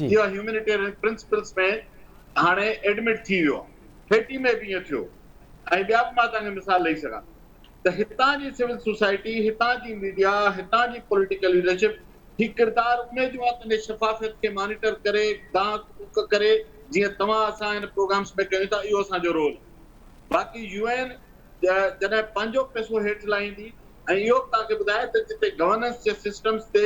इहा ह्यूमैनिटेरियन प्रिंसिपल्स में हाणे एडमिट थी वियो आहे हेटी में बि ईअं थियो ऐं ॿिया बि मां तव्हांखे मिसाल ॾेई सघां त हितां जी सिविल सोसाइटी हितां जी मीडिया हितां जी पॉलिटिकल लीडरशिप ही किरदार उन जो आहे त शफ़ाफ़ियत खे मॉनिटर करे दांत करे जीअं तव्हां असां हिन प्रोग्राम्स में कयूं था इहो असांजो रोल बाक़ी यूएन जॾहिं पंहिंजो पैसो हेठि लाहींदी ऐं इहो तव्हांखे ॿुधाए त जिते गवर्नेंस जे सिस्टम्स ते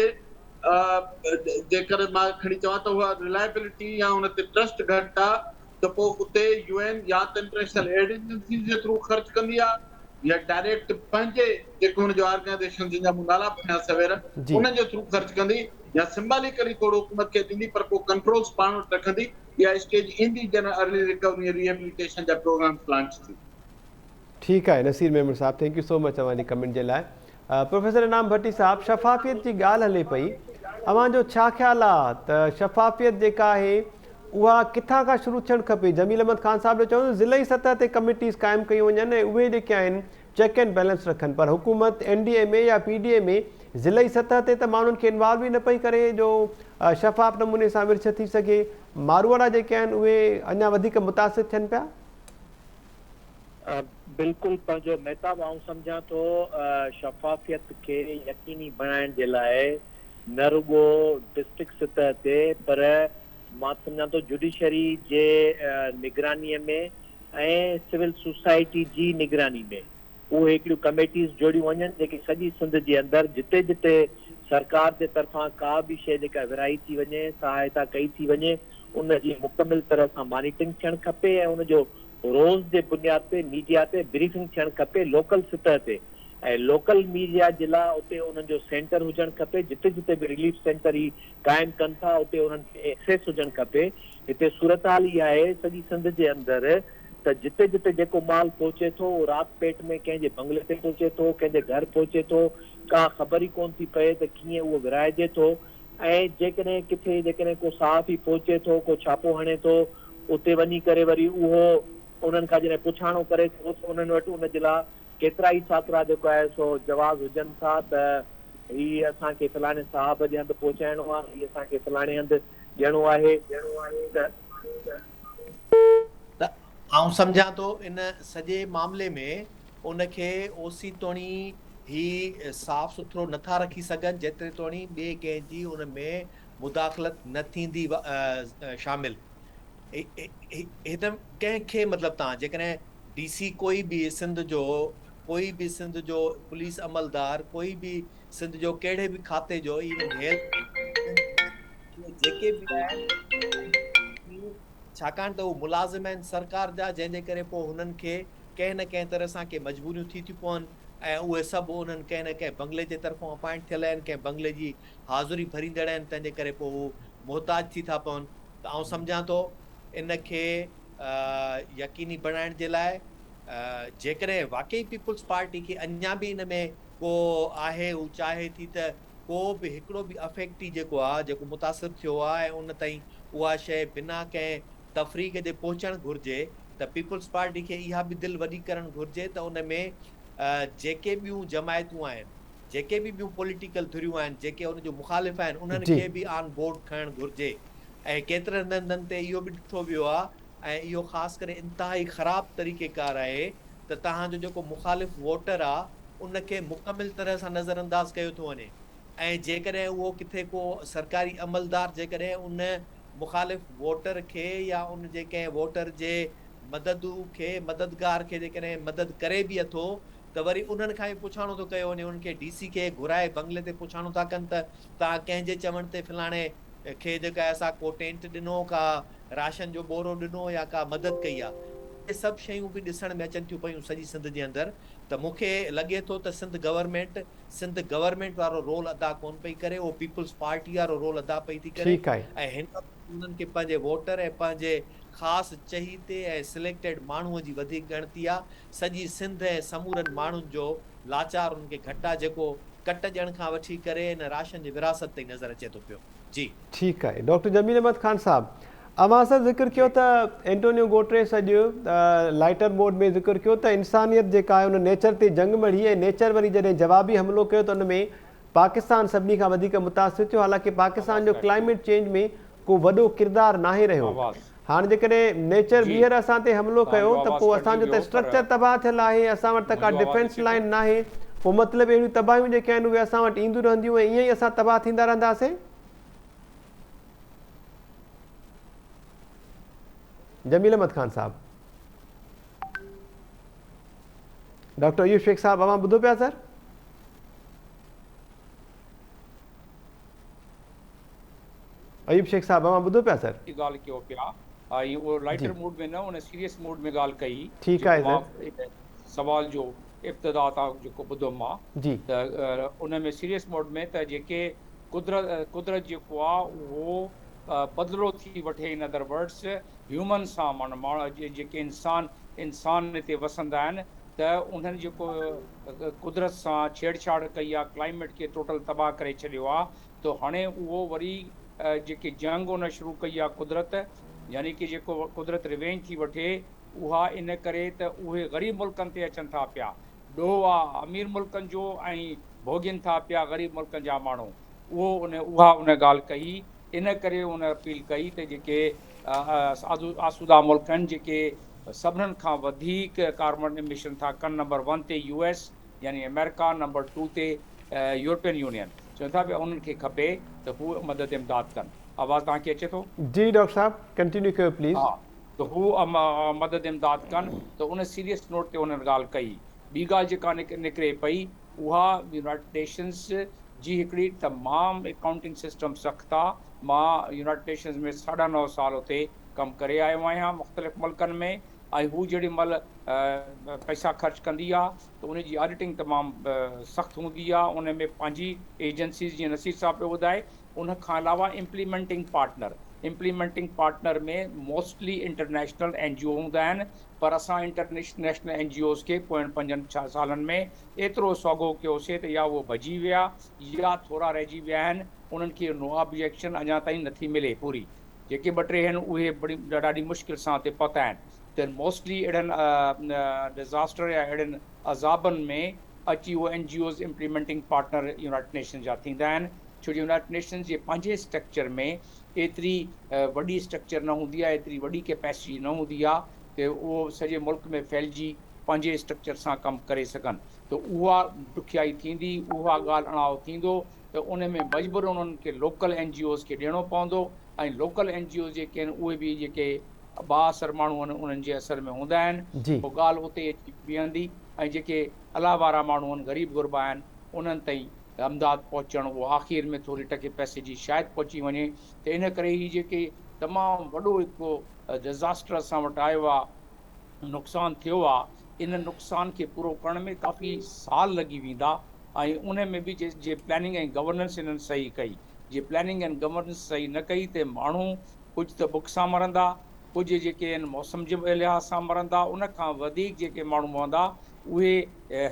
जेकर मां खणी चवां त उहा रिलायबिलिटी या उन ते ट्रस्ट घटि आहे त पोइ उते यूएन या त इंटरनेशनल एड एजेंसी जे थ्रू ख़र्च कंदी आहे या डायरेक्ट पंहिंजे जेको हुनजो ऑर्गेनाइज़ेशन जिन जा मूं नाला खणिया सवेर उन जे थ्रू ख़र्च कंदी या सिंबॉलिकली थोरो हुकूमत खे ॾींदी पर पोइ कंट्रोल्स पाण वटि रखंदी इहा स्टेज ईंदी जॾहिं अर्ली रिकवरी रिहेबिलिटेशन जा प्रोग्राम्स लॉन्च थी ठीकु आहे Naseer Memon sahab thank you so much तव्हांजी कमेंट जे लाइ प्रोफेसर इनाम भट्टी साहब शफ़ाफ़ियत जी ॻाल्हि हले पई अव्हांजो छा ख़्यालु आहे त शफ़ाफ़ियत जेका आहे उहा किथां खां शुरू थियणु खपे जमील अहमद ख़ान साहब जो चवनि ज़िलई सतह ते कमिटीज़ क़ाइमु कयूं वञनि ऐं उहे जेके आहिनि चेक एंड बैलेंस रखनि पर हुकूमत NDA में या PDA में ज़िलई सतह ते त माण्हुनि खे इन्वॉल्व ई न पई करे जो शफ़ाफ़ नमूने सां विर्छ थी सघे मारूवाड़ा जेके आहिनि उहे अञा वधीक मुतासिर थियनि पिया बिल्कुलु पंहिंजो महताब आउं सम्झां थो शफ़ाफ़ियत खे यकीनी बणाइण जे लाइ न रुॻो डिस्ट्रिक्ट सतह ते पर मां सम्झां थो जुडिशरी जे निगरानीअ में ऐं सिविल सोसाइटी जी निगरानी में उहे हिकिड़ियूं कमेटीज़ जोड़ियूं वञनि जेके सॼी सिंध जे अंदरि जिते जिते सरकार जे तरफ़ां का बि शइ जेका विरहाई थी वञे सहायता कई थी वञे उन जी मुकमिल तरह सां मॉनिटरिंग थियणु खपे ऐं उनजो रोज़ जे बुनियाद ते मीडिया ते ब्रीफिंग थियणु खपे लोकल सतह ते ऐं लोकल मीडिया जे लाइ उते उन्हनि जो सेंटर हुजणु खपे जिते जिते बि रिलीफ सेंटर ई क़ाइमु कनि था उते उन्हनि खे एक्सेस हुजणु खपे हिते सूरत हाल ई आहे सॼी सिंध जे अंदरि त जिते जिते जेको माल पहुचे थो उहो राति पेट में कंहिंजे बंगले ते पहुचे थो कंहिंजे घर पहुचे थो का ख़बर ई कोन थी पए त कीअं उहो विरहाइजे थो ऐं जेकॾहिं किथे जेकॾहिं को सहाफ़ी पहुचे थो को छापो हणे थो उते वञी करे वरी उहो उन्हनि खां जॾहिं पुछाणो करे थो त उन्हनि वटि उनजे लाइ केतिरा ई छात्रा जेको आहे सो जवाब हुजनि था त हीअ असांखे फलाणे साहब जे हंधि पहुचाइणो आहे हीअ असांखे फलाणे हंधि ॾियणो आहे त आउं सम्झां थो इन सॼे मामले में उनखे ओसी तोणी ही साफ़ सुथरो नथा रखी सघनि जेतिरे तोणी ॿिए कंहिंजी उन में मुदाख़लत न थींदी शामिल हिन कंहिंखे मतिलबु तव्हां जेकॾहिं DC कोई बि सिंध जो पुलिस अमलदार कोई बि सिंध जो कहिड़े बि खाते जो इवन जेके बि आहिनि छाकाणि त उहे मुलाज़िम आहिनि सरकार जा जंहिंजे करे पोइ हुननि खे कंहिं न कंहिं तरह सां के मजबूरियूं थी थियूं पवनि ऐं उहे सभु उन्हनि कंहिं न कंहिं बंगले जे तरफ़ां अपॉइंट थियल आहिनि कंहिं बंगले जी हाज़ुरी भरींदड़ आहिनि तंहिंजे करे पोइ उहे मुहताज थी था पवनि त आउं सम्झां थो इन खे यकीनी बणाइण जे लाइ जेकॾहिं वाकई पीपुल्स पार्टी खे अञा बि इन में को आहे हू चाहे थी त को बि हिकिड़ो बि अफेक्टी जेको आहे जेको मुतासिर थियो आहे ऐं उन ताईं उहा शइ बिना कंहिं तफ़रीक़ जे पहुचणु घुरिजे त पीपुल्स पार्टी खे इहा बि दिलि वॾी करणु घुरिजे त उन में जेके ॿियूं जमायतूं आहिनि जेके बि ॿियूं पॉलिटिकल धुरियूं आहिनि जेके उनजो मुखालिफ़ आहिनि उन्हनि खे बि ऑन बोर्ड खणणु घुरिजे ऐं केतिरनि हंधनि ते इहो बि ॾिठो वियो आहे ऐं इहो ख़ासि करे इंतिहाई ख़राबु तरीक़ेकार आहे त तव्हांजो जेको मुखालिफ़ वोटर आहे उनखे मुकमिल तरह सां नज़रअंदाज़ कयो थो वञे ऐं जेकॾहिं उहो किथे को सरकारी अमलदार जेकॾहिं उन मुखालिफ़ वोटर खे या उन जे कंहिं वोटर जे मददगार खे जेकॾहिं मदद करे बि अथो त वरी उन्हनि खां ई पुछाणो थो कयो वञे, उन्हनि खे DC खे घुराए बंगले ते पुछाणो था कनि त तव्हां कंहिंजे चवण ते फलाणे खे जेका असां को टेंट ॾिनो, का राशन जो बोरो ॾिनो या का मदद कई आहे। इहे सभु शयूं बि ॾिसण में अचनि थियूं पयूं सॼी सिंध जे अंदरि। त मूंखे लॻे थो त सिंध गवर्नमेंट वारो रोल अदा कोन पई करे, उहो पीपल्स पार्टी वारो रोल अदा पई थी करे। ऐं हिन उन्हनि खे पंहिंजे वोटर ऐं पंहिंजे ख़ासि चहीते ऐं सिलेक्टेड माण्हूअ जी वधीक ॻणती आहे। सॼी सिंध ऐं समूरनि माण्हुनि जो लाचार उनखे घटि आहे, जेको कट ॾियण खां वठी करे हिन राशन जी विरासत ताईं नज़र अचे थो पियो। जी ठीकु आहे। डॉक्टर जमील अहमद ख़ान साहब, अवां सां ज़िक्र कयो त एंटोनियो गुटेरेस अॼु लाइटर मोड में ज़िक्र कयो त इंसानियत जेका आहे उन नेचर ते जंग मढ़ी, ऐं नेचर वरी जॾहिं जवाबी हमिलो कयो त उन में पाकिस्तान सभिनी खां वधीक मुतासिर थियो। हालांकि पाकिस्तान जो क्लाइमेट चेंज में को वॾो किरदारु नाहे रहियो। हाणे जेकॾहिं नेचर ॿीहर असां ते हमिलो कयो त पोइ असांजो त स्ट्रक्चर तबाह थियल आहे, असां वटि त का डिफेंस लाइन नाहे, पोइ मतिलबु अहिड़ियूं तबाहियूं जेके आहिनि उहे असां वटि ईंदियूं रहंदियूं ऐं ईअं ई असां तबाह थींदा रहंदासीं। जमील अहमद ख़ान साहब, डॉक्टर अयूब शेख साहब, अवां ॿुधो पिया सर? अयूब शेख साहब, अवां ॿुधो पिया सर? ॻाल्हि कयो पिया, ऐं उहो लाइटर मूड में न, उन सीरियस मूड में ॻाल्हि कई। ठीकु आहे सर। सवाल जो इब्तिदा तां जेको ॿुधो मां जी, त उन में सीरियस मोड में त जेके कुदरत जेको आहे उहो बदिलो थी वठे। इन अदर वर्ड्स ह्यूमन सां माण्हू जेके इंसान हिते वसंदा आहिनि त उन्हनि जेको कुदरत सां छेड़छाड़ कई आहे, क्लाइमेट खे टोटल तबाह करे छॾियो आहे। त हाणे उहो वरी जेकी जंग उन शुरू कई आहे कुदरत, यानी कि जेको कुदरत रिवेंज थी वठे, उहा इन करे त उहे ग़रीब मुल्कनि ते अचनि था पिया। ॾोह आहे अमीर मुल्कनि जो ऐं भोॻनि था पिया ग़रीब मुल्कनि जा माण्हू। उहा उन ॻाल्हि कई। इन करे उन अपील कई त जेके आसूदा मुल्क आहिनि, जेके सभिनीनि खां वधीक कार्बन एमिशन था कनि, नंबर 1 ते US यानी अमेरिका, नंबर 2 ते यूरोपियन यूनियन, चवनि था पिया उन्हनि खे खपे त हू मदद इमदाद कनि। आवाज़ तव्हांखे अचे थो? जी डॉक्टर साहब, कंटिन्यू कयो प्लीज़। हा, त हू मदद इमदाद कनि। त उन सीरियस नोट ते उन्हनि ॻाल्हि कई। ॿी ॻाल्हि जेका निकिरे पई उहा यूनाइटेड नेशंस जी हिकिड़ी तमामु अकाउंटिंग सिस्टम सख़्त आहे। मां यूनाइटेड नेशंस में 9.5 साल उते कमु करे आयो आहियां मुख़्तलिफ़ मुल्कनि में। ऐं हू जेॾी महिल पैसा ख़र्च कंदी आहे त उन जी ऑडिटिंग तमामु सख़्तु हूंदी आहे। उन में पंहिंजी एजेंसीज़, जीअं नसीर साहब पियो ॿुधाए, उन खां अलावा इम्प्लीमेंटिंग पार्टनर में मोस्टली इंटरनेशनल NGO हूंदा आहिनि। पर असां इंटरनेशनल NGOs खे पोयनि 5-6 सालनि में एतिरो सौगो कयोसीं त या उहो भॼी विया या थोरा रहिजी विया आहिनि। उन्हनि खे नो ऑब्जेक्शन अञा ताईं नथी मिले पूरी। जेके 2-3 आहिनि उहे ॾाढी मुश्किल सां ते पहुता आहिनि। त मोस्टली अहिड़नि डिज़ास्टर या अहिड़नि अज़ाबनि में अची उहो NGOs implementing partner United nation जा थींदा आहिनि। छो जो यूनाइटेड नेशन जे पंहिंजे स्ट्रक्चर में एतिरी वॾी स्ट्रक्चर न हूंदी आहे, एतिरी वॾी कैपेसिटी न हूंदी आहे त उहो सॼे मुल्क में फैलिजी पंहिंजे स्ट्रक्चर सां कमु करे सघनि। त उहा ॾुखियाई थींदी, उहा ॻाल्हि अणाउ थींदो त उन में मजबूर उन्हनि खे लोकल NGOs खे ॾियणो पवंदो। ऐं लोकल NGOs जेके आहिनि उहे बि जेके बाअसर माण्हू आहिनि उन्हनि जे असर में हूंदा आहिनि। पोइ ॻाल्हि उते अची बीहंदी। ऐं जेके अलाह वारा माण्हू आहिनि, ग़रीब गुरबा आहिनि, उन्हनि ताईं अमदाद पहुचणु उहो आख़िर में थोरी टके पैसे जी शायदि पहुची वञे। त इन करे ही जेके तमामु वॾो हिकु डिज़ास्टर असां वटि आयो आहे, नुक़सानु थियो आहे, इन नुक़सान खे पूरो करण में काफ़ी साल लॻी वेंदा। ऐं उन में बि जे प्लानिंग ऐं गवर्नेंस इन्हनि सही कई, जे प्लानिंग ऐं गवर्नेंस सही न कई त माण्हू कुझु त बुख सां मरंदा, कुझु जेके आहिनि मौसम जे लिहाज़ सां मरंदा। उन खां वधीक जेके माण्हू मरंदा उहे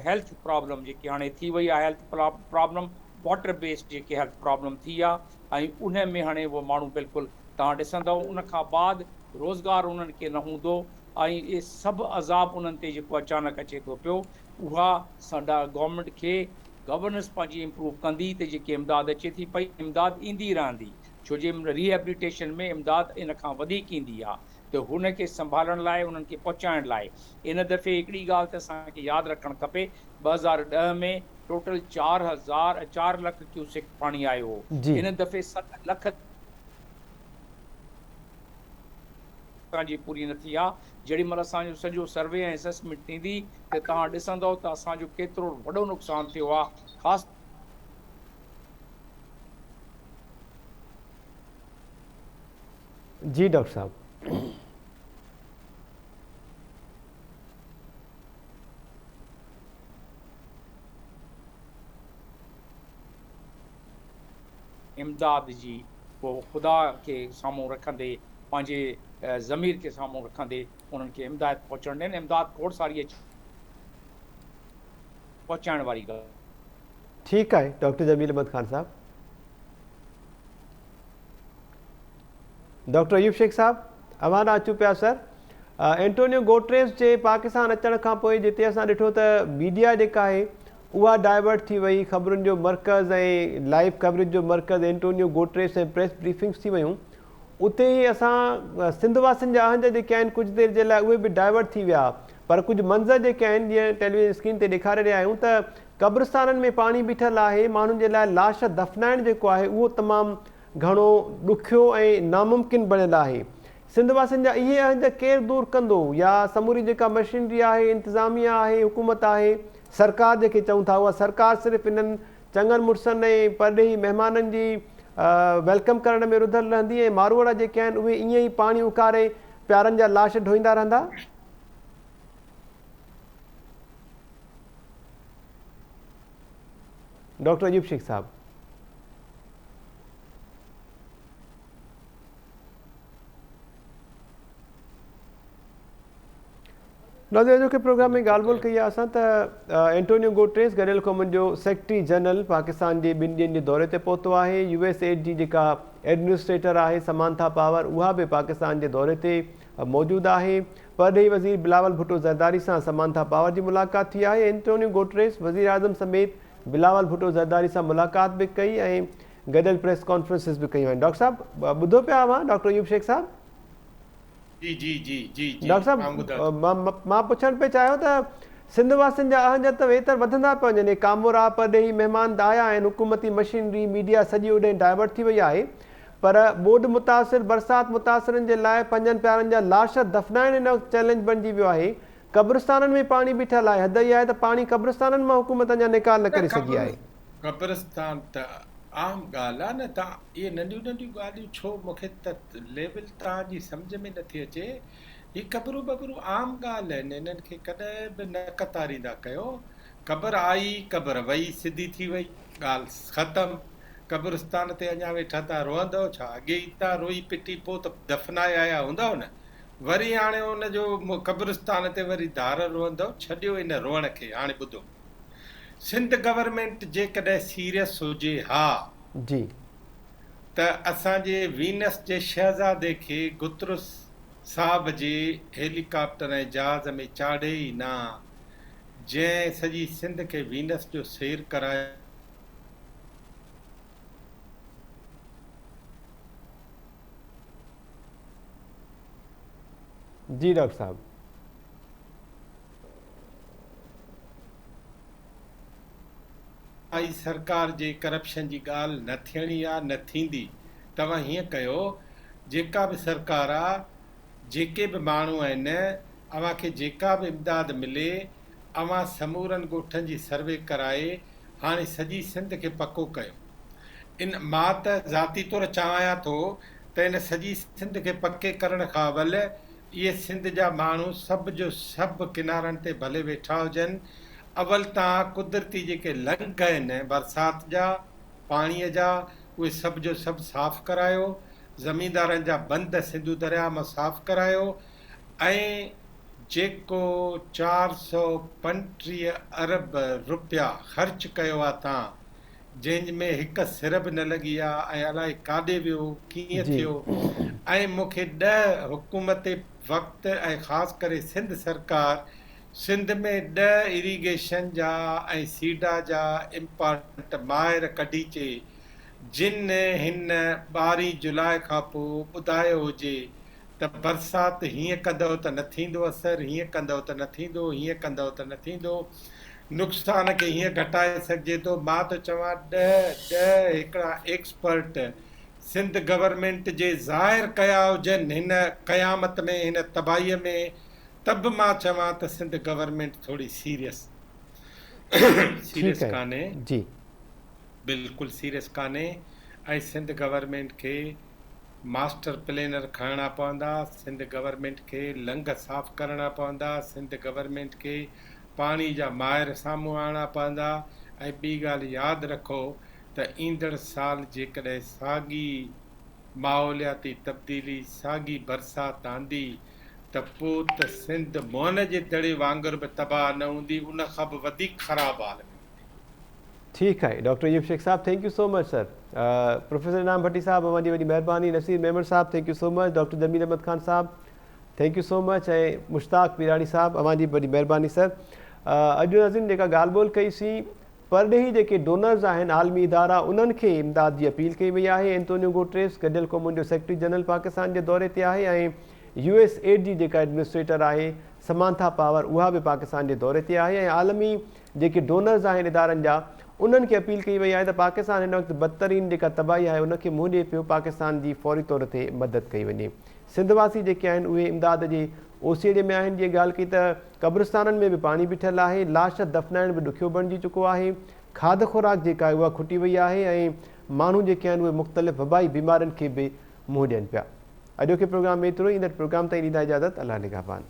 हेल्थ प्रॉब्लम जेके हाणे थी वई आहे, हेल्थ प्रॉब्लम वाटर बेस्ड जेके हेल्थ प्रॉब्लम थी आहे। ऐं उन में हाणे उहो माण्हू बिल्कुलु तव्हां ॾिसंदव उन खां बाद रोज़गारु उन्हनि खे न हूंदो। ऐं इहे सभु अज़ाब उन्हनि ते जेको अचानक अचे थो पियो, उहा साडा गवर्नमेंट खे गवर्नेंस पंहिंजी इम्प्रूव कंदी त जेकी इमदाद अचे थी पई, इमदाद ईंदी रहंदी। छो जे रिहेबिलिटेशन में इमदाद इन खां वधीक ईंदी आहे। त हुनखे संभालण लाइ, उन्हनि खे पहुचाइण लाइ इन दफ़े हिकिड़ी ॻाल्हि त असांखे यादि रखणु खपे, 2010 में टोटल 4 लख क्यूसेक पाणी आयो हो। इन दफ़े 7 लख आवश्यकता जी पूरी न थी आहे। जेॾी महिल असांजो सॼो सर्वे ऐं असेसमेंट थींदी त तव्हां ॾिसंदव त असांजो केतिरो वॾो नुक़सानु थियो आहे। ख़ासि जी डॉक्टर साहब। इमदाद जी पोइ ख़ुदा खे साम्हूं रखंदे पंहिंजे ज़मीर खे साम्हूं रखंदे उन्हनि खे इमदाद पहुचाइण ॾियनि। इमदाद खोड़ सारी पहुचाइण वारी ॻाल्हि। ठीकु आहे डॉक्टर जमील अहमद ख़ान साहब। डॉक्टर अयूब शेख साहब अवां अचूं पिया सर। एंटोनियो गुटेरेस जे पाकिस्तान अचण खां पोइ जिते असां ॾिठो त मीडिया जेका आहे उहा डाइवर्ट थी वई, ख़बरुनि जो मर्कज़ ऐं लाइव कवरेज जो मर्कज़ एंटोनियो गुटेरेस ऐं प्रेस ब्रीफिंग्स थी वियूं। उते ई असां सिंध वासियुनि जा अहंज जेके आहिनि कुझु देरि जे लाइ उहे बि डाइवर्ट थी विया, पर कुझु मंज़र जेके आहिनि जीअं टेलीविज़न स्क्रीन ते ॾेखारे रहिया आहियूं त क़ब्रिस्ताननि में पाणी बीठल आहे। माण्हुनि जे लाइ लाश दफ़नाइण जेको आहे उहो तमामु घणो ॾुखियो ऐं नामुमकिन बणियल आहे। सिंध वासियुनि जा इहे अहंज केरु दूरि कंदो, या समूरी जेका मशीनरी आहे, इंतिज़ामिया आहे, हुकूमत आहे, सरकार जेके चऊं था उहा सरकार सिर्फ़ु इन्हनि चङनि मुड़ुसनि ऐं परॾेही महिमाननि जी वेलकम करण में रुधल रहंदी ऐं मारवाड़ा जेके आहिनि उहे ईअं ई पाणी उकारे प्यारनि जा लाश ढोईंदा रहंदा? डॉक्टर अयूब शेख साहब। नाज़रीन के प्रोग्राम में ॻाल्हि ॿोल कई आहे असां त एंटोनियो गुटेरेस गॾियल क़ौमुनि जो सेक्रेटरी जनरल पाकिस्तान जे 2 ॾींहंनि जे दौरे ते पहुतो आहे। USAID जी जेका एडमिनिस्ट्रेटर आहे समांथा पावर उहा बि पाकिस्तान जे दौरे ते मौजूदु आहे। परॾेही वज़ीर बिलावल भुट्टो ज़रदारी सां समांथा पावर जी मुलाक़ात थी आहे। एंटोनियो गुटेरेस वज़ीर आज़म समेत बिलावल भुट्टो ज़रदारी सां मुलाक़ात बि कई ऐं गॾियल प्रेस कॉन्फ्रेंसिस बि कयूं आहिनि। डॉक्टर साहब ॿुधो पिया हुआ डॉक्टर अयूब शेख साहब? जी जी जी जी जी डॉक्टर साहब मां पुछणु पियो चाहियो त सिंध वासियुनि जा अहंज त वेतर वधंदा पिया वञनि। कामोरा परॾेही महिमान आया आहिनि, हुकूमती मशीनरी मीडिया सॼी ओॾे डाइवर्ट थी वई आहे, पर ॿोॾि मुतासिर बरसाति मुतासिरनि जे लाइ पंजनि प्यारनि जा लाश दफ़नाइण हिन वक़्तु चैलेंज बणिजी वियो आहे। क़ब्रिस्ताननि में पाणी बीठल आहे, हद इहा आहे त पाणी क़ब्रिस्ताननि मां हुकूमत अञा निकाल न करे सघी आहे। क़ब्रिस्तान त आम ॻाल्हि आहे न, तव्हां इहे नंढियूं नंढियूं ॻाल्हियूं छो मूंखे त लेवल तव्हांजी सम्झ में नथी अचे। हीअ क़बरूं ॿबरूं आम ॻाल्हि आहिनि, इन्हनि खे कॾहिं बि न कतारींदा कयो। क़बर आई, क़बर वई, सिधी थी वई, ॻाल्हि ख़तमु। क़ब्रिस्तान ते अञा वेठा था रोअंदव छा? अॻे ई था रोई पिटी पोइ त दफ़नाए आया हूंदव न, वरी हाणे हुनजो क़ब्रिस्तान ते वरी धार रोअंदव। छॾियो इन रोअण खे। हाणे ॿुधो, सिंध गवर्नमेंट जेकॾहिं सीरियस हुजे हा जी त असांजे वीनस जे शहज़ादे खे गुतरुस साहब जे हेलीकॉप्टर ऐं जहाज़ में चाढ़े ई न, जंहिं सॼी सिंध खे वीनस जो सैर करायो। जी डॉक्टर साहब। आई सरकार जे करप्शन जी ॻाल्हि न थियणी आहे, न थींदी। तव्हां हीअं कयो, जेका बि सरकार आहे, जेके बि माण्हू आहिनि, अव्हांखे जेका बि इमदाद मिले, अव्हां समूरनि ॻोठनि जी सर्वे कराए हाणे सॼी सिंध खे पको कयो। इन मां त ज़ाती तौरु चाहियां थो त इन सॼी सिंध खे पके करण खां अवल इहे सिंध जा माण्हू सभु जो सभु किनारनि ते भले वेठा हुजनि। अवल तव्हां कुदरती जेके लंघ आहिनि बरसाति जा, पाणीअ जा, उहे सभु जो सभु साफ़ु करायो। ज़मींदारनि जा बंद सिंधु दरिया मां साफ़ु करायो। ऐं जेको 435 अरब रुपया ख़र्चु कयो आहे तव्हां, जंहिंमें हिकु सिर बि न लॻी आहे ऐं अलाए काॾे वियो, कीअं थियो। ऐं मूंखे 10 हुकूमत वक़्तु ऐं ख़ासि करे सिंध सरकार सिंध में 10 इरीगेशन जा ऐं सीडा जा इम्पोर्टेंट माहिर कढी चे, जिन हिन 12 जुलाई खां पोइ ॿुधायो हुजे त बरसाति हीअं कंदव त न थींदो असरु, हीअं कंदव त न थींदो, हीअं कंदव त न थींदो, नुक़सान खे हीअं घटाए सघिजे थो। मां त चवां 10 हिकिड़ा एक्सपर्ट सिंध गवर्नमेंट जे ज़ाहिर कया हुजनि हिन क़यामत में, हिन तबाहीअ में, तब मां चवां त सिंध गवर्नमेंट थोड़ी सीरियस कान्हे, जी बिल्कुलु सीरियस कान्हे। ऐं सिंध गवर्नमेंट खे मास्टर प्लेनर खणणा पवंदा, सिंध गवर्नमेंट खे लंघ साफ़ करणा पवंदा, सिंध गवर्नमेंट खे पाणी जा माहिर साम्हूं आणणा पवंदा। ऐं ॿी ॻाल्हि यादि रखो त ईंदड़ साल जेकॾहिं साॻी माहौलियाती तब्दीली, साॻी बरसाति आंदी त पोइ त सिंध मोहन जे दड़े वांगुरु बि तबाह न हूंदी, उन खां बि वधीक ख़राबु हाल में। ठीक है doctor Ayub Shaikh sahab, thank you so much sir. Professor Inam Bhatti sahab अवां जी वॾी महिरबानी। Naseer Memon sahab, thank you so much. Doctor Jameel Ahmed Khan sahab, thank you so much. ऐं मुश्ताक पिराड़ी साहब, अवां जी वॾी महिरबानी सर। अॼु नाज़रीन जेका ॻाल्हि ॿोल कईसीं, परॾेही जेके डोनर्स आहिनि, आलमी इदारा, उन्हनि खे इमदाद जी अपील कई वई आहे। एंटोनियो गुटेरेस गॾियल क़ौमुनि जो सेक्रेटरी जनरल पाकिस्तान जे दौरे ते आहे ऐं USAID जी जेका एडमिनिस्ट्रेटर आहे समांथा पावर, उहा बि पाकिस्तान जे दौरे ते आहे। ऐं आलमी जेके डोनर्स आहिनि इदारनि जा, उन्हनि खे अपील कई वई आहे त पाकिस्तान हिन वक़्तु बदतरीन जेका तबाही आहे उनखे मुंहुं ॾिए पियो, पाकिस्तान जी फौरी तौर ते मदद कई वञे। सिंधवासी जेके आहिनि उहे इमदाद जे ओसीड़े में आहिनि। जीअं ॻाल्हि कई त क़ब्रिस्ताननि में बि पाणी बीठल आहे, लाश दफ़नाइण बि ॾुखियो बणिजी चुको आहे, खाद खुराक जेका आहे उहा खुटी वई आहे ऐं माण्हू जेके आहिनि उहे मुख़्तलिफ़ वबाई बीमारियुनि खे बि मुंहुं ॾियनि पिया। अॼोके प्रोग्राम में एतिरो ई। ईंदड़ प्रोग्राम ताईं ॾींदा इजाज़त। अल्लाह निगहबान।